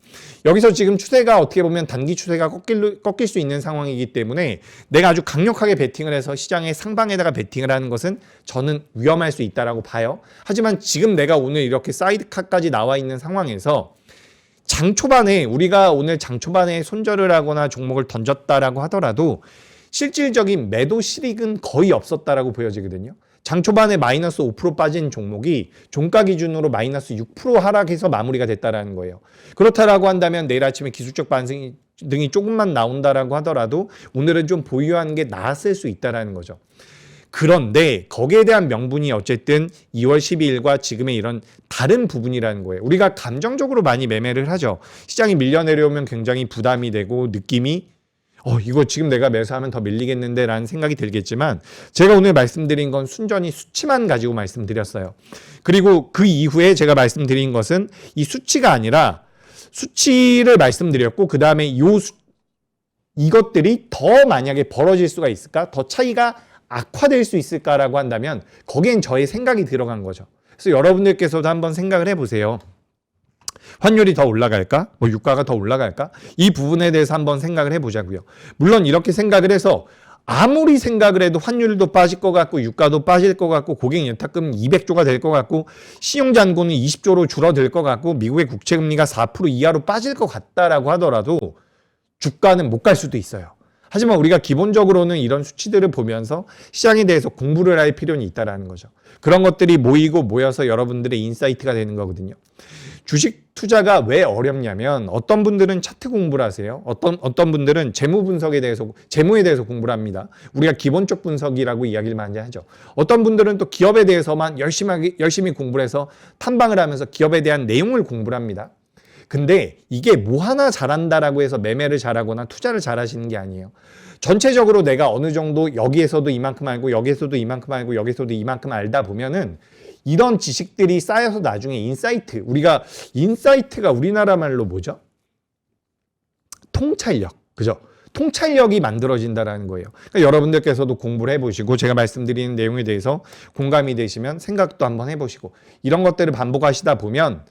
여기서 지금 추세가 어떻게 보면 단기 추세가 꺾일 수 있는 상황이기 때문에 내가 아주 강력하게 베팅을 해서 시장의 상방에다가 베팅을 하는 것은 저는 위험할 수 있다라고 봐요. 하지만 지금 내가 오늘 이렇게 사이드카까지 나와 있는 상황에서 장 초반에 우리가 오늘 장 초반에 손절을 하거나 종목을 던졌다라고 하더라도 실질적인 매도 실익은 거의 없었다라고 보여지거든요. 장 초반에 마이너스 5% 빠진 종목이 종가 기준으로 마이너스 6% 하락해서 마무리가 됐다라는 거예요. 그렇다라고 한다면 내일 아침에 기술적 반등이 조금만 나온다라고 하더라도 오늘은 좀 보유하는 게 나았을 수 있다라는 거죠. 그런데 거기에 대한 명분이 어쨌든 2월 12일과 지금의 이런 다른 부분이라는 거예요. 우리가 감정적으로 많이 매매를 하죠. 시장이 밀려 내려오면 굉장히 부담이 되고 느낌이 이거 지금 내가 매수하면 더 밀리겠는데 라는 생각이 들겠지만 제가 오늘 말씀드린 건 순전히 수치만 가지고 말씀드렸어요. 그리고 그 이후에 제가 말씀드린 것은 이 수치가 아니라 수치를 말씀드렸고 그 다음에 이것들이 더 만약에 벌어질 수가 있을까? 더 차이가 악화될 수 있을까라고 한다면 거기엔 저의 생각이 들어간 거죠. 그래서 여러분들께서도 한번 생각을 해보세요. 환율이 더 올라갈까? 뭐 유가가 더 올라갈까? 이 부분에 대해서 한번 생각을 해보자고요. 물론 이렇게 생각을 해서 아무리 생각을 해도 환율도 빠질 것 같고 유가도 빠질 것 같고 고객 예탁금 200조가 될 것 같고 신용잔고는 20조로 줄어들 것 같고 미국의 국채금리가 4% 이하로 빠질 것 같다라고 하더라도 주가는 못 갈 수도 있어요. 하지만 우리가 기본적으로는 이런 수치들을 보면서 시장에 대해서 공부를 할 필요는 있다는 거죠. 그런 것들이 모여서 여러분들의 인사이트가 되는 거거든요. 주식 투자가 왜 어렵냐면 어떤 분들은 차트 공부를 하세요. 어떤 분들은 재무에 대해서 공부를 합니다. 우리가 기본적 분석이라고 이야기를 많이 하죠. 어떤 분들은 또 기업에 대해서만 열심히 공부를 해서 탐방을 하면서 기업에 대한 내용을 공부를 합니다. 근데 이게 뭐 하나 잘한다라고 해서 매매를 잘하거나 투자를 잘하시는 게 아니에요. 전체적으로 내가 어느 정도 여기에서도 이만큼 알고 여기에서도 이만큼 알고 여기서도 이만큼 알다 보면은 이런 지식들이 쌓여서 나중에 인사이트가 우리나라 말로 뭐죠? 통찰력. 그죠? 통찰력이 만들어진다라는 거예요. 그러니까 여러분들께서도 공부를 해보시고 제가 말씀드리는 내용에 대해서 공감이 되시면 생각도 한번 해보시고 이런 것들을 반복하시다 보면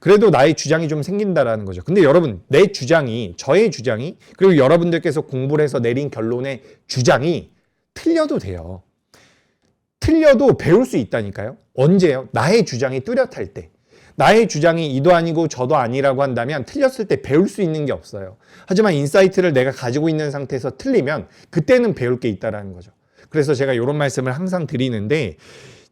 그래도 나의 주장이 좀 생긴다라는 거죠. 근데 여러분, 저의 주장이, 그리고 여러분들께서 공부를 해서 내린 결론의 주장이 틀려도 돼요. 틀려도 배울 수 있다니까요. 언제요? 나의 주장이 뚜렷할 때. 나의 주장이 이도 아니고 저도 아니라고 한다면 틀렸을 때 배울 수 있는 게 없어요. 하지만 인사이트를 내가 가지고 있는 상태에서 틀리면 그때는 배울 게 있다라는 거죠. 그래서 제가 이런 말씀을 항상 드리는데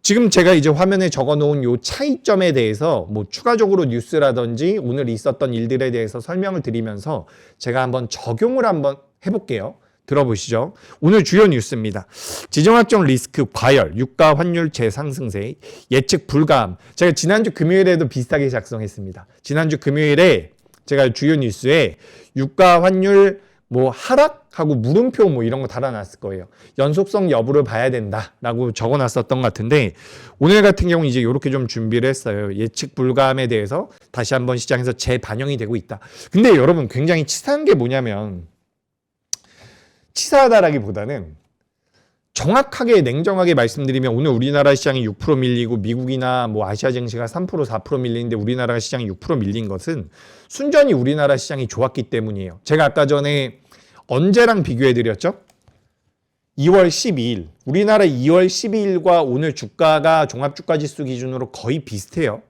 지금 제가 이제 화면에 적어놓은 요 차이점에 대해서 뭐 추가적으로 뉴스라든지 오늘 있었던 일들에 대해서 설명을 드리면서 제가 한번 적용을 한번 해볼게요. 들어보시죠. 오늘 주요 뉴스입니다. 지정학적 리스크 과열, 유가 환율 재상승세, 예측 불가함. 제가 지난주 금요일에도 비슷하게 작성했습니다. 지난주 금요일에 제가 주요 뉴스에 유가 환율 뭐 하락하고 물음표 뭐 이런 거 달아놨을 거예요. 연속성 여부를 봐야 된다라고 적어놨었던 것 같은데 오늘 같은 경우는 이제 이렇게 좀 준비를 했어요. 예측 불가함에 대해서 다시 한번 시장에서 재반영이 되고 있다. 근데 여러분 굉장히 치사한 게 뭐냐면 치사하다라기보다는 정확하게 냉정하게 말씀드리면 오늘 우리나라 시장이 6% 밀리고 미국이나 뭐 아시아 증시가 3% 4% 밀리는데 우리나라 시장이 6% 밀린 것은 순전히 우리나라 시장이 좋았기 때문이에요. 제가 아까 전에 언제랑 비교해 드렸죠? 2월 12일. 우리나라 2월 12일과 오늘 주가가 종합주가지수 기준으로 거의 비슷해요.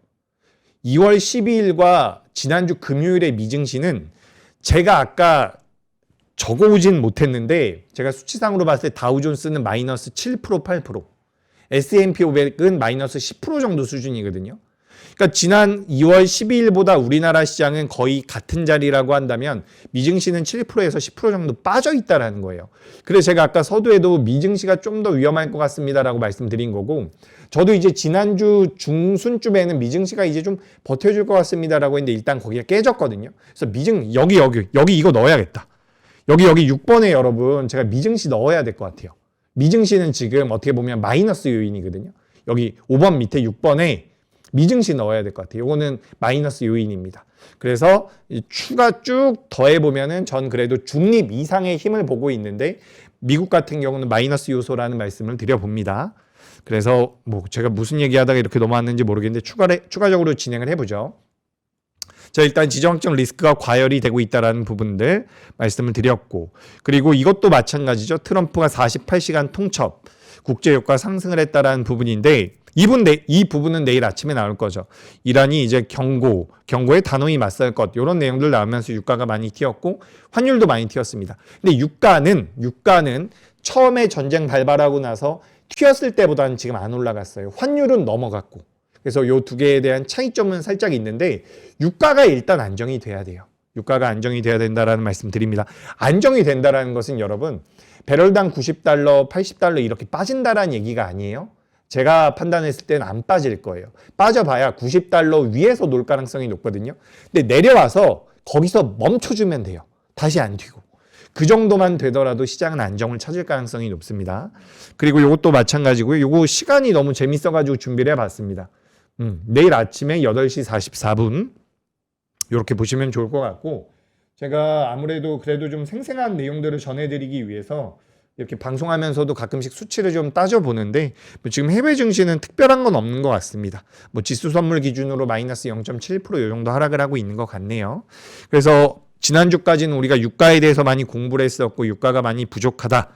2월 12일과 지난주 금요일의 미증시는 제가 아까 적어오진 못했는데 제가 수치상으로 봤을 때 다우존스는 마이너스 7%, 8%, S&P 500은 마이너스 10% 정도 수준이거든요. 그러니까 지난 2월 12일보다 우리나라 시장은 거의 같은 자리라고 한다면 미증시는 7%에서 10% 정도 빠져 있다라는 거예요. 그래서 제가 아까 서두에도 미증시가 좀 더 위험할 것 같습니다라고 말씀드린 거고 저도 이제 지난주 중순쯤에는 미증시가 이제 좀 버텨줄 것 같습니다라고 했는데 일단 거기가 깨졌거든요. 그래서 여기 이거 넣어야겠다. 여기 6번에 여러분 제가 미증시 넣어야 될 것 같아요. 미증시는 지금 어떻게 보면 마이너스 요인이거든요. 여기 5번 밑에 6번에 미증시 넣어야 될 것 같아요. 이거는 마이너스 요인입니다. 그래서 추가 쭉 더해보면은 전 그래도 중립 이상의 힘을 보고 있는데 미국 같은 경우는 마이너스 요소라는 말씀을 드려봅니다. 그래서 뭐 제가 무슨 얘기하다가 이렇게 넘어왔는지 모르겠는데 추가적으로 진행을 해보죠. 자, 일단 지정학적 리스크가 과열이 되고 있다는 부분들 말씀을 드렸고 그리고 이것도 마찬가지죠. 트럼프가 48시간 통첩 국제유가 상승을 했다라는 부분인데 이 부분은 내일 아침에 나올 거죠. 이란이 이제 경고에 단호히 맞설 것 이런 내용들 나오면서 유가가 많이 튀었고 환율도 많이 튀었습니다. 근데 유가는 처음에 전쟁 발발하고 나서 튀었을 때보다는 지금 안 올라갔어요. 환율은 넘어갔고 그래서 이 두 개에 대한 차이점은 살짝 있는데 유가가 일단 안정이 돼야 돼요. 유가가 안정이 돼야 된다라는 말씀 드립니다. 안정이 된다라는 것은 여러분 배럴당 90달러, 80달러 이렇게 빠진다라는 얘기가 아니에요. 제가 판단했을 때는 안 빠질 거예요. 빠져봐야 90달러 위에서 놀 가능성이 높거든요. 근데 내려와서 거기서 멈춰주면 돼요. 다시 안 튀고. 그 정도만 되더라도 시장은 안정을 찾을 가능성이 높습니다. 그리고 이것도 마찬가지고요. 이거 시간이 너무 재밌어가지고 준비를 해봤습니다. 내일 아침에 8시 44분 이렇게 보시면 좋을 것 같고, 제가 아무래도 그래도 좀 생생한 내용들을 전해드리기 위해서 이렇게 방송하면서도 가끔씩 수치를 좀 따져보는데, 뭐 지금 해외 증시는 특별한 건 없는 것 같습니다. 뭐 지수 선물 기준으로 마이너스 0.7% 이 정도 하락을 하고 있는 것 같네요. 그래서 지난주까지는 우리가 유가에 대해서 많이 공부를 했었고, 유가가 많이 부족하다,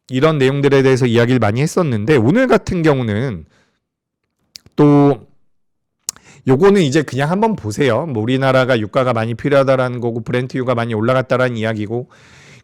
이런 내용들에 대해서 이야기를 많이 했었는데, 오늘 같은 경우는 또 요거는 이제 그냥 한번 보세요. 뭐 우리나라가 유가가 많이 필요하다라는 거고, 브렌트유가 많이 올라갔다라는 이야기고,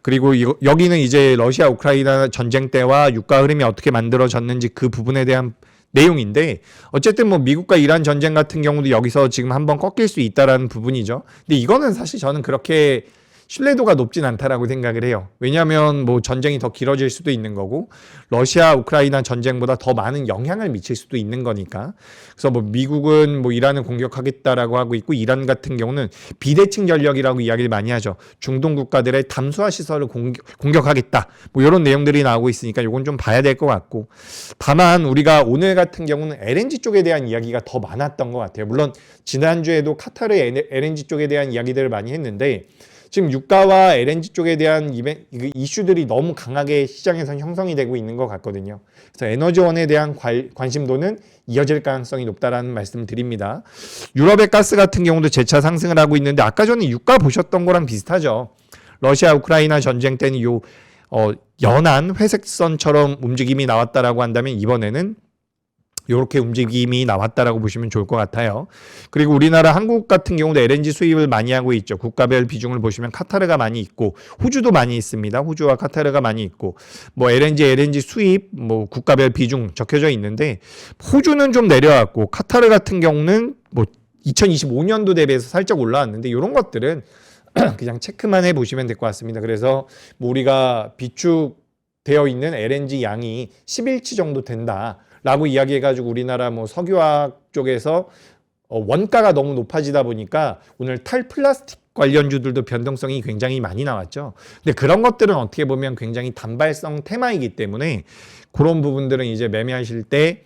그리고 여기는 이제 러시아 우크라이나 전쟁 때와 유가 흐름이 어떻게 만들어졌는지 그 부분에 대한 내용인데, 어쨌든 뭐 미국과 이란 전쟁 같은 경우도 여기서 지금 한번 꺾일 수 있다라는 부분이죠. 근데 이거는 사실 저는 그렇게 신뢰도가 높진 않다라고 생각을 해요. 왜냐하면 뭐 전쟁이 더 길어질 수도 있는 거고, 러시아 우크라이나 전쟁보다 더 많은 영향을 미칠 수도 있는 거니까. 그래서 뭐 미국은 뭐 이란을 공격하겠다라고 하고 있고, 이란 같은 경우는 비대칭 전력이라고 이야기를 많이 하죠. 중동 국가들의 담수화 시설을 공격하겠다, 뭐 이런 내용들이 나오고 있으니까 이건 좀 봐야 될 것 같고, 다만 우리가 오늘 같은 경우는 LNG 쪽에 대한 이야기가 더 많았던 것 같아요. 물론 지난주에도 카타르 LNG 쪽에 대한 이야기들을 많이 했는데, 지금 유가와 LNG 쪽에 대한 이슈들이 너무 강하게 시장에서 형성이 되고 있는 것 같거든요. 그래서 에너지원에 대한 관심도는 이어질 가능성이 높다라는 말씀을 드립니다. 유럽의 가스 같은 경우도 재차 상승을 하고 있는데, 아까 전에 유가 보셨던 거랑 비슷하죠. 러시아 우크라이나 전쟁 때는 연한 회색선처럼 움직임이 나왔다라고 한다면, 이번에는 이렇게 움직임이 나왔다라고 보시면 좋을 것 같아요. 그리고 우리나라 한국 같은 경우도 LNG 수입을 많이 하고 있죠. 국가별 비중을 보시면 카타르가 많이 있고, 호주도 많이 있습니다. 호주와 카타르가 많이 있고, 뭐 LNG 수입, 뭐 국가별 비중 적혀져 있는데, 호주는 좀 내려왔고, 카타르 같은 경우는 뭐 2025년도 대비해서 살짝 올라왔는데, 이런 것들은 그냥 체크만 해 보시면 될 것 같습니다. 그래서 뭐 우리가 비축되어 있는 LNG 양이 10일치 정도 된다 라고 이야기해가지고, 우리나라 뭐 석유화학 쪽에서 원가가 너무 높아지다 보니까 오늘 탈플라스틱 관련주들도 변동성이 굉장히 많이 나왔죠. 근데 그런 것들은 어떻게 보면 굉장히 단발성 테마이기 때문에, 그런 부분들은 이제 매매하실 때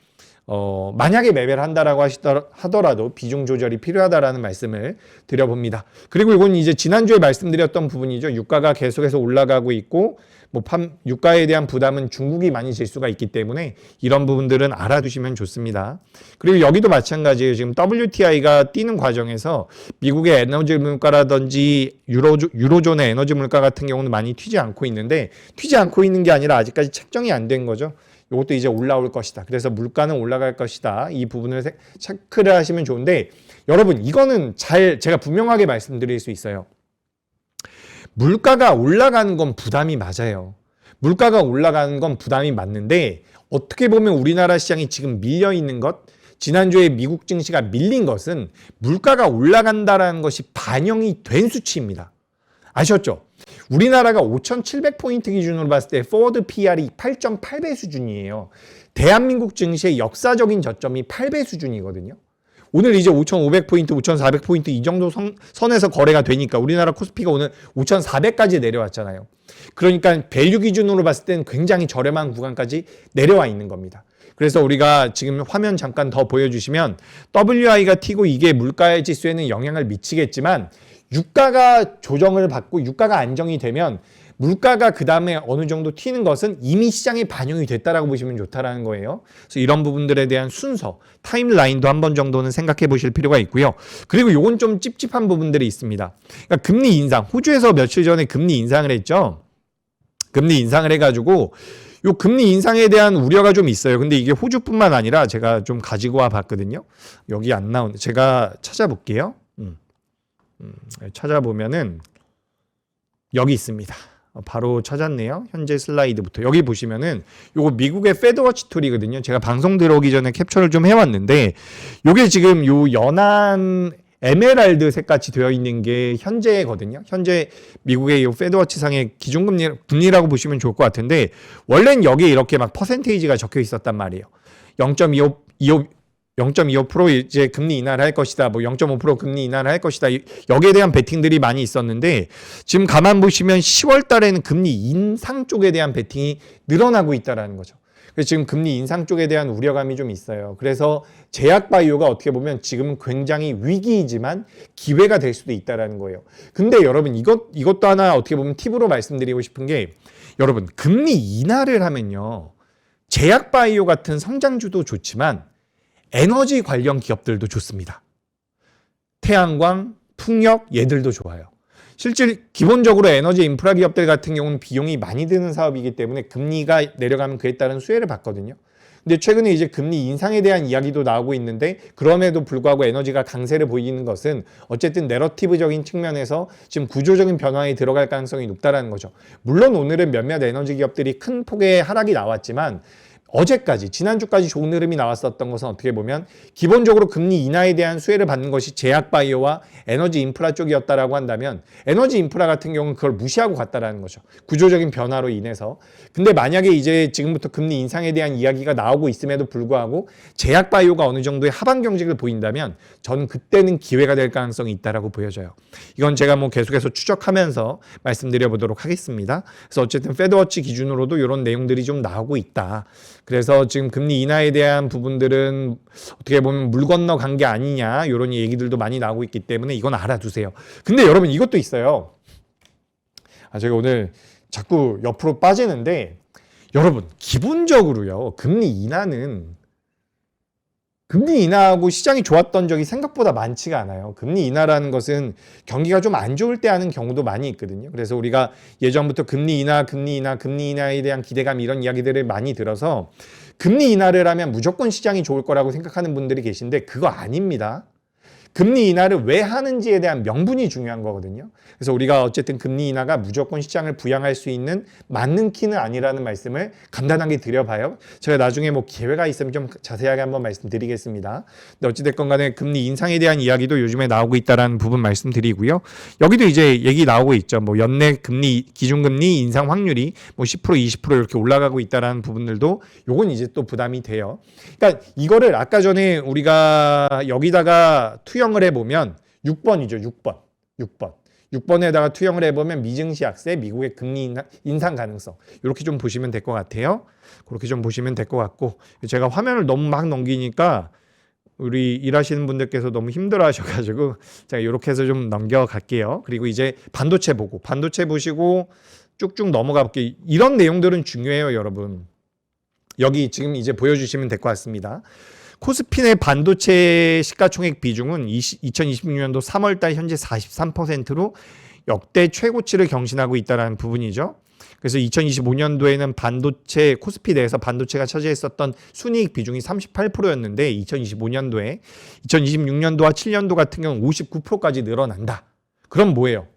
만약에 매매를 한다라고 하더라도 비중 조절이 필요하다라는 말씀을 드려봅니다. 그리고 이건 이제 지난주에 말씀드렸던 부분이죠. 유가가 계속해서 올라가고 있고, 뭐 유가에 대한 부담은 중국이 많이 질 수가 있기 때문에 이런 부분들은 알아두시면 좋습니다. 그리고 여기도 마찬가지예요. 지금 WTI가 뛰는 과정에서 미국의 에너지 물가라든지 유로존의 에너지 물가 같은 경우는 많이 튀지 않고 있는데, 튀지 않고 있는 게 아니라 아직까지 책정이 안 된 거죠. 이것도 이제 올라올 것이다. 그래서 물가는 올라갈 것이다. 이 부분을 체크를 하시면 좋은데, 여러분 이거는 제가 분명하게 말씀드릴 수 있어요. 물가가 올라가는 건 부담이 맞아요. 물가가 올라가는 건 부담이 맞는데, 어떻게 보면 우리나라 시장이 지금 밀려 있는 것, 지난주에 미국 증시가 밀린 것은 물가가 올라간다라는 것이 반영이 된 수치입니다. 아셨죠? 우리나라가 5,700포인트 기준으로 봤을 때 포워드 PR이 8.8배 수준이에요. 대한민국 증시의 역사적인 저점이 8배 수준이거든요. 오늘 이제 5,500포인트, 5,400포인트 이 정도 선에서 거래가 되니까, 우리나라 코스피가 오늘 5,400까지 내려왔잖아요. 그러니까 밸류 기준으로 봤을 때는 굉장히 저렴한 구간까지 내려와 있는 겁니다. 그래서 우리가 지금 화면 잠깐 더 보여주시면, WI가 튀고 이게 물가 지수에는 영향을 미치겠지만, 유가가 조정을 받고 유가가 안정이 되면 물가가 그 다음에 어느 정도 튀는 것은 이미 시장에 반영이 됐다라고 보시면 좋다라는 거예요. 그래서 이런 부분들에 대한 순서, 타임라인도 한 번 정도는 생각해 보실 필요가 있고요. 그리고 요건 좀 찝찝한 부분들이 있습니다. 그러니까 금리 인상, 호주에서 며칠 전에 금리 인상을 했죠. 금리 인상을 해가지고 요 금리 인상에 대한 우려가 좀 있어요. 근데 이게 호주뿐만 아니라 제가 좀 가지고 와 봤거든요. 여기 안 나오는데 제가 찾아볼게요. 찾아보면은 여기 있습니다. 바로 찾았네요. 현재 슬라이드부터 여기 보시면은 요거 미국의 페드워치 툴이거든요. 제가 방송 들어오기 전에 캡처를 좀 해왔는데, 요게 지금 요 연한 에메랄드 색같이 되어 있는 게 현재거든요. 현재 미국의 이 페드워치 상의 기준금리라고 보시면 좋을 것 같은데, 원래는 여기에 이렇게 막 퍼센테이지가 적혀 있었단 말이에요. 0.25% 이제 금리 인하를 할 것이다. 뭐 0.5% 금리 인하를 할 것이다. 여기에 대한 베팅들이 많이 있었는데, 지금 가만 보시면 10월 달에는 금리 인상 쪽에 대한 베팅이 늘어나고 있다라는 거죠. 그래서 지금 금리 인상 쪽에 대한 우려감이 좀 있어요. 그래서 제약바이오가 어떻게 보면 지금은 굉장히 위기이지만 기회가 될 수도 있다는 거예요. 근데 여러분 이것도 하나 어떻게 보면 팁으로 말씀드리고 싶은 게, 여러분 금리 인하를 하면요, 제약바이오 같은 성장주도 좋지만 에너지 관련 기업들도 좋습니다. 태양광, 풍력 얘들도 좋아요. 실제 기본적으로 에너지 인프라 기업들 같은 경우는 비용이 많이 드는 사업이기 때문에 금리가 내려가면 그에 따른 수혜를 받거든요. 근데 최근에 이제 금리 인상에 대한 이야기도 나오고 있는데, 그럼에도 불구하고 에너지가 강세를 보이는 것은 어쨌든 내러티브적인 측면에서 지금 구조적인 변화에 들어갈 가능성이 높다라는 거죠. 물론 오늘은 몇몇 에너지 기업들이 큰 폭의 하락이 나왔지만, 어제까지, 지난주까지 좋은 흐름이 나왔었던 것은 어떻게 보면 기본적으로 금리 인하에 대한 수혜를 받는 것이 제약바이오와 에너지 인프라 쪽이었다라고 한다면, 에너지 인프라 같은 경우는 그걸 무시하고 갔다라는 거죠. 구조적인 변화로 인해서. 근데 만약에 이제 지금부터 금리 인상에 대한 이야기가 나오고 있음에도 불구하고 제약바이오가 어느 정도의 하반 경직을 보인다면 저는 그때는 기회가 될 가능성이 있다라고 보여져요. 이건 제가 뭐 계속해서 추적하면서 말씀드려 보도록 하겠습니다. 그래서 어쨌든 페드워치 기준으로도 이런 내용들이 좀 나오고 있다. 그래서 지금 금리 인하에 대한 부분들은 어떻게 보면 물 건너 간 게 아니냐, 이런 얘기들도 많이 나오고 있기 때문에 이건 알아두세요. 근데 여러분 이것도 있어요. 제가 오늘 자꾸 옆으로 빠지는데, 여러분 기본적으로요, 금리 인하하고 시장이 좋았던 적이 생각보다 많지가 않아요. 금리 인하라는 것은 경기가 좀 안 좋을 때 하는 경우도 많이 있거든요. 그래서 우리가 예전부터 금리 인하에 대한 기대감, 이런 이야기들을 많이 들어서 금리 인하를 하면 무조건 시장이 좋을 거라고 생각하는 분들이 계신데 그거 아닙니다. 금리 인하를 왜 하는지에 대한 명분이 중요한 거거든요. 그래서 우리가 어쨌든 금리 인하가 무조건 시장을 부양할 수 있는 맞는 키는 아니라는 말씀을 간단하게 드려봐요. 제가 나중에 뭐 기회가 있으면 좀 자세하게 한번 말씀드리겠습니다. 근데 어찌됐건 간에 금리 인상에 대한 이야기도 요즘에 나오고 있다는 부분 말씀드리고요. 여기도 이제 얘기 나오고 있죠. 뭐 연내 금리, 기준금리 인상 확률이 뭐 10%, 20% 이렇게 올라가고 있다는 부분들도 요건 이제 또 부담이 돼요. 그러니까 이거를 아까 전에 우리가 여기다가 투영을 해보면 6번이죠. 6번에다가 투영을 해보면 미증시 약세, 미국의 금리 인상 가능성, 이렇게 좀 보시면 될 것 같아요. 그렇게 좀 보시면 될 것 같고, 제가 화면을 너무 막 넘기니까 우리 일하시는 분들께서 너무 힘들어 하셔가지고 제가 이렇게 해서 좀 넘겨갈게요. 그리고 이제 반도체 보시고 쭉쭉 넘어가 볼게요. 이런 내용들은 중요해요, 여러분. 여기 지금 이제 보여주시면 될 것 같습니다. 코스피의 반도체 시가총액 비중은 2026년도 3월달 현재 43%로 역대 최고치를 경신하고 있다는 부분이죠. 그래서 2025년도에는 반도체, 코스피 내에서 반도체가 차지했었던 순이익 비중이 38%였는데 2025년도에 2026년도와 7년도 같은 경우는 59%까지 늘어난다. 그럼 뭐예요?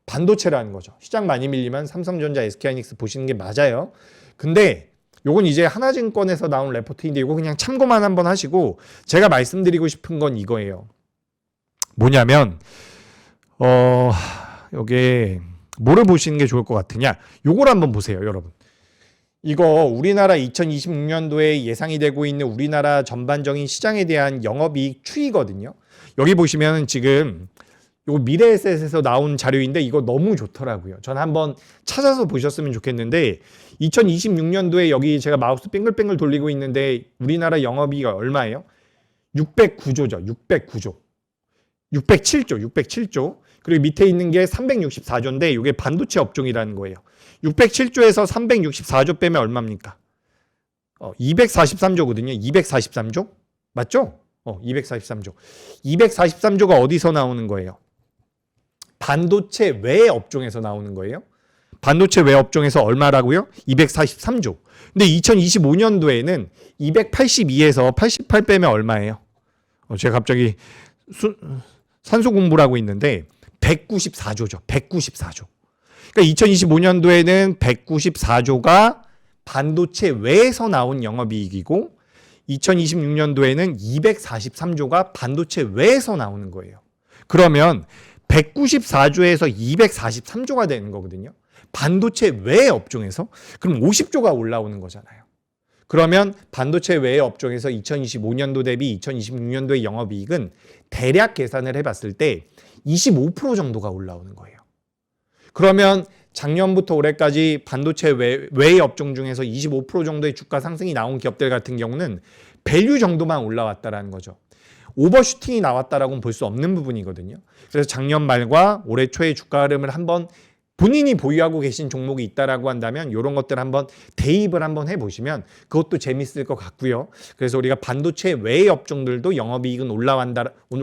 반도체라는 거죠. 시장 많이 밀리면 삼성전자, SK하이닉스 보시는 게 맞아요. 근데 요건 이제 하나증권에서 나온 레포트인데 이거 그냥 참고만 한번 하시고, 제가 말씀드리고 싶은 건 이거예요. 뭐냐면 요게 뭐를 보시는 게 좋을 것 같으냐, 요걸 한번 보세요, 여러분. 이거 우리나라 2026년도에 예상이 되고 있는 우리나라 전반적인 시장에 대한 영업이익 추이거든요. 여기 보시면 지금 요 미래에셋에서 나온 자료인데 이거 너무 좋더라고요. 전 한번 찾아서 보셨으면 좋겠는데, 2026년도에 여기 제가 마우스 빙글빙글 돌리고 있는데 우리나라 영업이익이 얼마예요? 609조죠. 607조. 그리고 밑에 있는 게 364조인데 이게 반도체 업종이라는 거예요. 607조에서 364조 빼면 얼마입니까? 243조거든요. 243조? 맞죠? 243조. 243조가 어디서 나오는 거예요? 반도체 외 업종에서 나오는 거예요. 반도체 외 업종에서 얼마라고요? 243조. 근데 2025년도에는 282에서 88 빼면 얼마예요? 제가 갑자기 산수 공부를 하고 있는데 194조죠. 194조. 그러니까 2025년도에는 194조가 반도체 외에서 나온 영업이익이고 2026년도에는 243조가 반도체 외에서 나오는 거예요. 그러면 194조에서 243조가 되는 거거든요. 반도체 외 업종에서. 그럼 50조가 올라오는 거잖아요. 그러면 반도체 외 업종에서 2025년도 대비 2026년도의 영업이익은 대략 계산을 해봤을 때 25% 정도가 올라오는 거예요. 그러면 작년부터 올해까지 반도체 외의 업종 중에서 25% 정도의 주가 상승이 나온 기업들 같은 경우는 밸류 정도만 올라왔다라는 거죠. 오버슈팅이 나왔다라고는 볼 수 없는 부분이거든요. 그래서 작년 말과 올해 초의 주가 흐름을 한번 본인이 보유하고 계신 종목이 있다라고 한다면 이런 것들 한번 대입을 한번 해보시면 그것도 재밌을 것 같고요. 그래서 우리가 반도체 외의 업종들도 영업이익은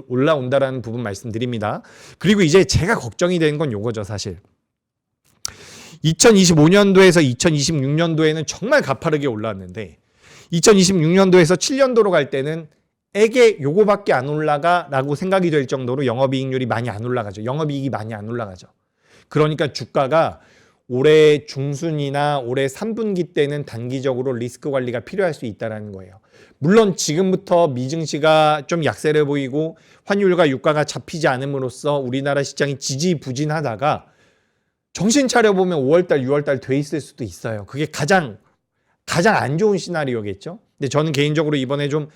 올라온다라는 부분 말씀드립니다. 그리고 이제 제가 걱정이 되는 건 요거죠, 사실. 2025년도에서 2026년도에는 정말 가파르게 올랐는데 2026년도에서 7년도로 갈 때는 에게 요거밖에 안 올라가라고 생각이 될 정도로 영업이익률이 많이 안 올라가죠. 영업이익이 많이 안 올라가죠. 그러니까 주가가 올해 중순이나 올해 3분기 때는 단기적으로 리스크 관리가 필요할 수 있다는 거예요. 물론 지금부터 미증시가 좀 약세를 보이고 환율과 유가가 잡히지 않음으로써 우리나라 시장이 지지부진하다가 정신 차려보면 5월달, 6월달 돼 있을 수도 있어요. 그게 가장 안 좋은 시나리오겠죠. 근데 저는 개인적으로 이번에 좀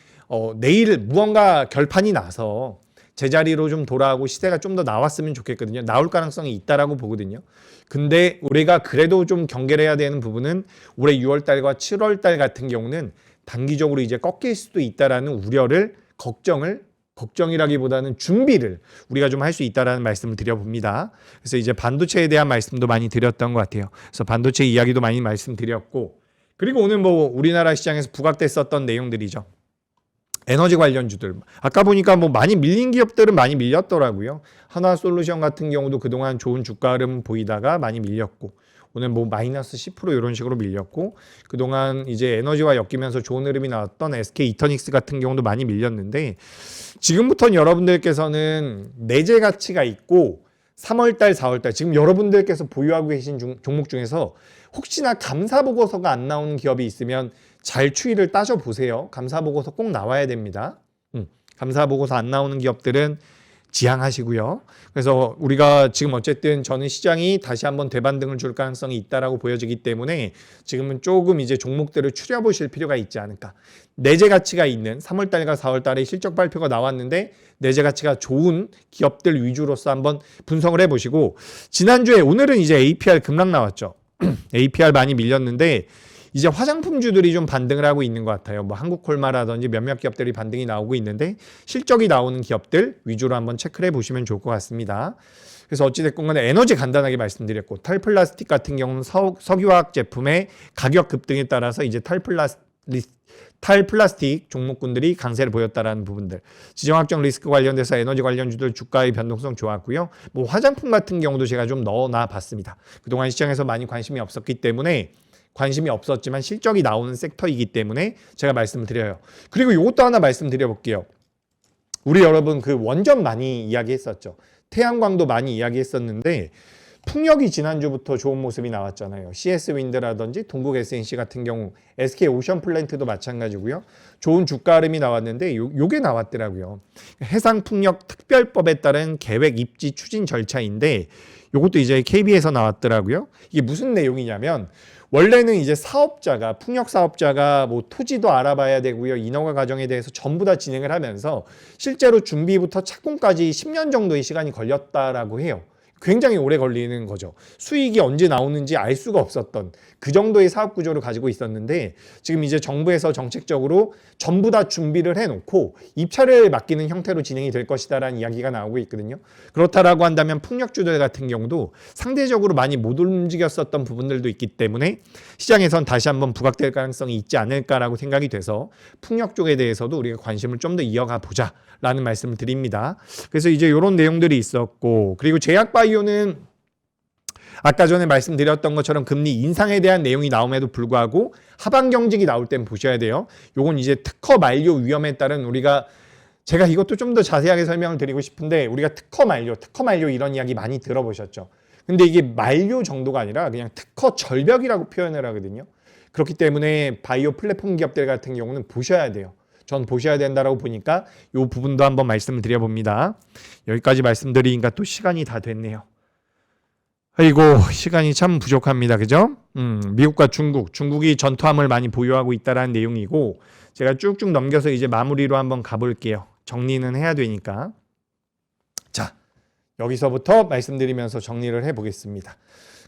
내일 무언가 결판이 나서 제자리로 좀 돌아오고 시세가 좀 더 나왔으면 좋겠거든요. 나올 가능성이 있다라고 보거든요. 근데 우리가 그래도 좀 경계를 해야 되는 부분은 올해 6월달과 7월달 같은 경우는 단기적으로 이제 꺾일 수도 있다라는 우려를 걱정이라기보다는 준비를 우리가 좀 할 수 있다라는 말씀을 드려봅니다. 그래서 이제 반도체에 대한 말씀도 많이 드렸던 것 같아요. 그래서 반도체 이야기도 많이 말씀드렸고, 그리고 오늘 뭐 우리나라 시장에서 부각됐었던 내용들이죠. 에너지 관련주들. 아까 보니까 뭐 많이 밀린 기업들은 많이 밀렸더라고요. 한화솔루션 같은 경우도 그동안 좋은 주가 흐름 보이다가 많이 밀렸고, 오늘 뭐 마이너스 10% 이런 식으로 밀렸고, 그동안 이제 에너지와 엮이면서 좋은 흐름이 나왔던 SK 이터닉스 같은 경우도 많이 밀렸는데, 지금부터는 여러분들께서는 내재 가치가 있고 3월달, 4월달 지금 여러분들께서 보유하고 계신 종목 중에서 혹시나 감사보고서가 안 나오는 기업이 있으면 잘 추이를 따져보세요. 감사보고서 꼭 나와야 됩니다. 감사보고서 안 나오는 기업들은 지양하시고요. 그래서 우리가 지금 어쨌든 저는 시장이 다시 한번 대반등을 줄 가능성이 있다라고 보여지기 때문에 지금은 조금 이제 종목들을 추려보실 필요가 있지 않을까. 내재 가치가 있는 3월달과 4월달에 실적 발표가 나왔는데 내재 가치가 좋은 기업들 위주로서 한번 분석을 해보시고, 지난주에 오늘은 이제 APR 급락 나왔죠. APR 많이 밀렸는데 이제 화장품주들이 좀 반등을 하고 있는 것 같아요. 뭐 한국콜마라든지 몇몇 기업들이 반등이 나오고 있는데 실적이 나오는 기업들 위주로 한번 체크를 해보시면 좋을 것 같습니다. 그래서 어찌됐건 간에 에너지 간단하게 말씀드렸고, 탈플라스틱 같은 경우는 석유화학 제품의 가격 급등에 따라서 이제 탈플라스틱 종목군들이 강세를 보였다라는 부분들, 지정학적 리스크 관련돼서 에너지 관련주들 주가의 변동성 좋았고요. 뭐 화장품 같은 경우도 제가 좀 넣어놔 봤습니다. 그동안 시장에서 많이 관심이 없었기 때문에, 관심이 없었지만 실적이 나오는 섹터이기 때문에 제가 말씀을 드려요. 그리고 이것도 하나 말씀드려볼게요. 우리 여러분 그 원전 많이 이야기했었죠. 태양광도 많이 이야기했었는데 풍력이 지난주부터 좋은 모습이 나왔잖아요. CS윈드라든지 동국 SNC 같은 경우, SK 오션플랜트도 마찬가지고요. 좋은 주가 흐름이 나왔는데 요게 나왔더라고요. 해상풍력 특별법에 따른 계획 입지 추진 절차인데 요것도 이제 KB에서 나왔더라고요. 이게 무슨 내용이냐면, 원래는 이제 풍력 사업자가 뭐 토지도 알아봐야 되고요. 인허가 과정에 대해서 전부 다 진행을 하면서 실제로 준비부터 착공까지 10년 정도의 시간이 걸렸다라고 해요. 굉장히 오래 걸리는 거죠. 수익이 언제 나오는지 알 수가 없었던 그 정도의 사업 구조를 가지고 있었는데, 지금 이제 정부에서 정책적으로 전부 다 준비를 해놓고 입찰을 맡기는 형태로 진행이 될 것이다라는 이야기가 나오고 있거든요. 그렇다라고 한다면 풍력주들 같은 경우도 상대적으로 많이 못 움직였었던 부분들도 있기 때문에 시장에선 다시 한번 부각될 가능성이 있지 않을까라고 생각이 돼서 풍력 쪽에 대해서도 우리가 관심을 좀 더 이어가 보자라는 말씀을 드립니다. 그래서 이제 이런 내용들이 있었고, 그리고 제약바이오는 아까 전에 말씀드렸던 것처럼 금리 인상에 대한 내용이 나옴에도 불구하고 하방 경직이 나올 땐 보셔야 돼요. 요건 이제 특허 만료 위험에 따른 제가 이것도 좀 더 자세하게 설명을 드리고 싶은데, 우리가 특허 만료 이런 이야기 많이 들어보셨죠. 근데 이게 만료 정도가 아니라 그냥 특허 절벽이라고 표현을 하거든요. 그렇기 때문에 바이오 플랫폼 기업들 같은 경우는 보셔야 돼요. 전 보셔야 된다라고 보니까 이 부분도 한번 말씀을 드려봅니다. 여기까지 말씀드리니까 또 시간이 다 됐네요. 아이고, 시간이 참 부족합니다. 그죠? 미국과 중국이 전투함을 많이 보유하고 있다라는 내용이고, 제가 쭉쭉 넘겨서 이제 마무리로 한번 가볼게요. 정리는 해야 되니까. 자, 여기서부터 말씀드리면서 정리를 해보겠습니다.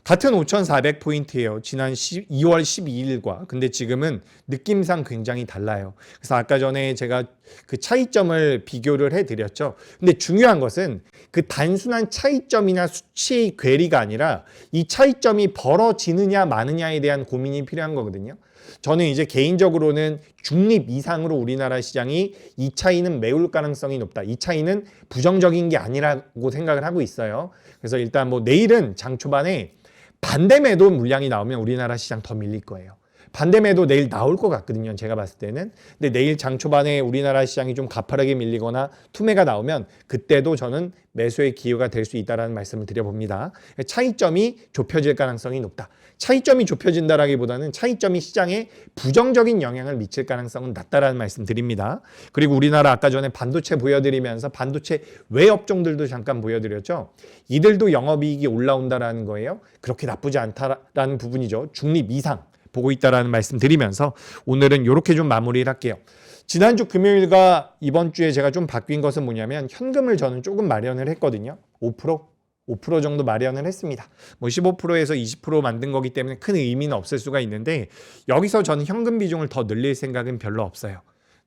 같은 5,400포인트예요. 지난 2월 12일과. 근데 지금은 느낌상 굉장히 달라요. 그래서 아까 전에 제가 그 차이점을 비교를 해드렸죠. 근데 중요한 것은 그 단순한 차이점이나 수치 괴리가 아니라 이 차이점이 벌어지느냐 마느냐에 대한 고민이 필요한 거거든요. 저는 이제 개인적으로는 중립 이상으로 우리나라 시장이 이 차이는 메울 가능성이 높다. 이 차이는 부정적인 게 아니라고 생각을 하고 있어요. 그래서 일단 뭐 내일은 장 초반에 반대매도 물량이 나오면 우리나라 시장 더 밀릴 거예요. 반대매도 내일 나올 것 같거든요. 제가 봤을 때는. 근데 내일 장 초반에 우리나라 시장이 좀 가파르게 밀리거나 투매가 나오면 그때도 저는 매수의 기회가 될 수 있다는 말씀을 드려봅니다. 차이점이 좁혀질 가능성이 높다. 차이점이 좁혀진다라기보다는 차이점이 시장에 부정적인 영향을 미칠 가능성은 낮다라는 말씀 드립니다. 그리고 우리나라 아까 전에 반도체 보여드리면서 반도체 외 업종들도 잠깐 보여드렸죠. 이들도 영업이익이 올라온다라는 거예요. 그렇게 나쁘지 않다라는 부분이죠. 중립 이상 보고 있다라는 말씀 드리면서 오늘은 이렇게 좀 마무리를 할게요. 지난주 금요일과 이번 주에 제가 좀 바뀐 것은 뭐냐면 현금을 저는 조금 마련을 했거든요. 5% 정도 마련을 했습니다. 뭐 15%에서 20% 만든 거기 때문에 큰 의미는 없을 수가 있는데 여기서 저는 현금 비중을 더 늘릴 생각은 별로 없어요.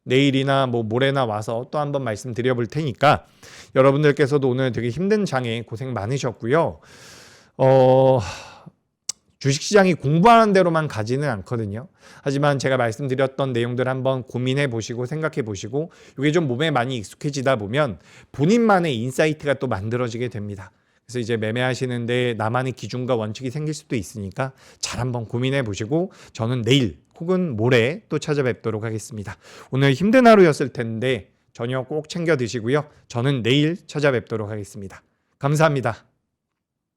내일이나 뭐 모레나 와서 또 한번 말씀드려 볼 테니까 여러분들께서도 오늘 되게 힘든 장에 고생 많으셨고요. 주식시장이 공부하는 대로만 가지는 않거든요. 하지만 제가 말씀드렸던 내용들 한번 고민해 보시고 생각해 보시고 이게 좀 몸에 많이 익숙해지다 보면 본인만의 인사이트가 또 만들어지게 됩니다. 그래서 이제 매매하시는데 나만의 기준과 원칙이 생길 수도 있으니까 잘 한번 고민해 보시고 저는 내일 혹은 모레 또 찾아뵙도록 하겠습니다. 오늘 힘든 하루였을 텐데 저녁 꼭 챙겨 드시고요. 저는 내일 찾아뵙도록 하겠습니다. 감사합니다.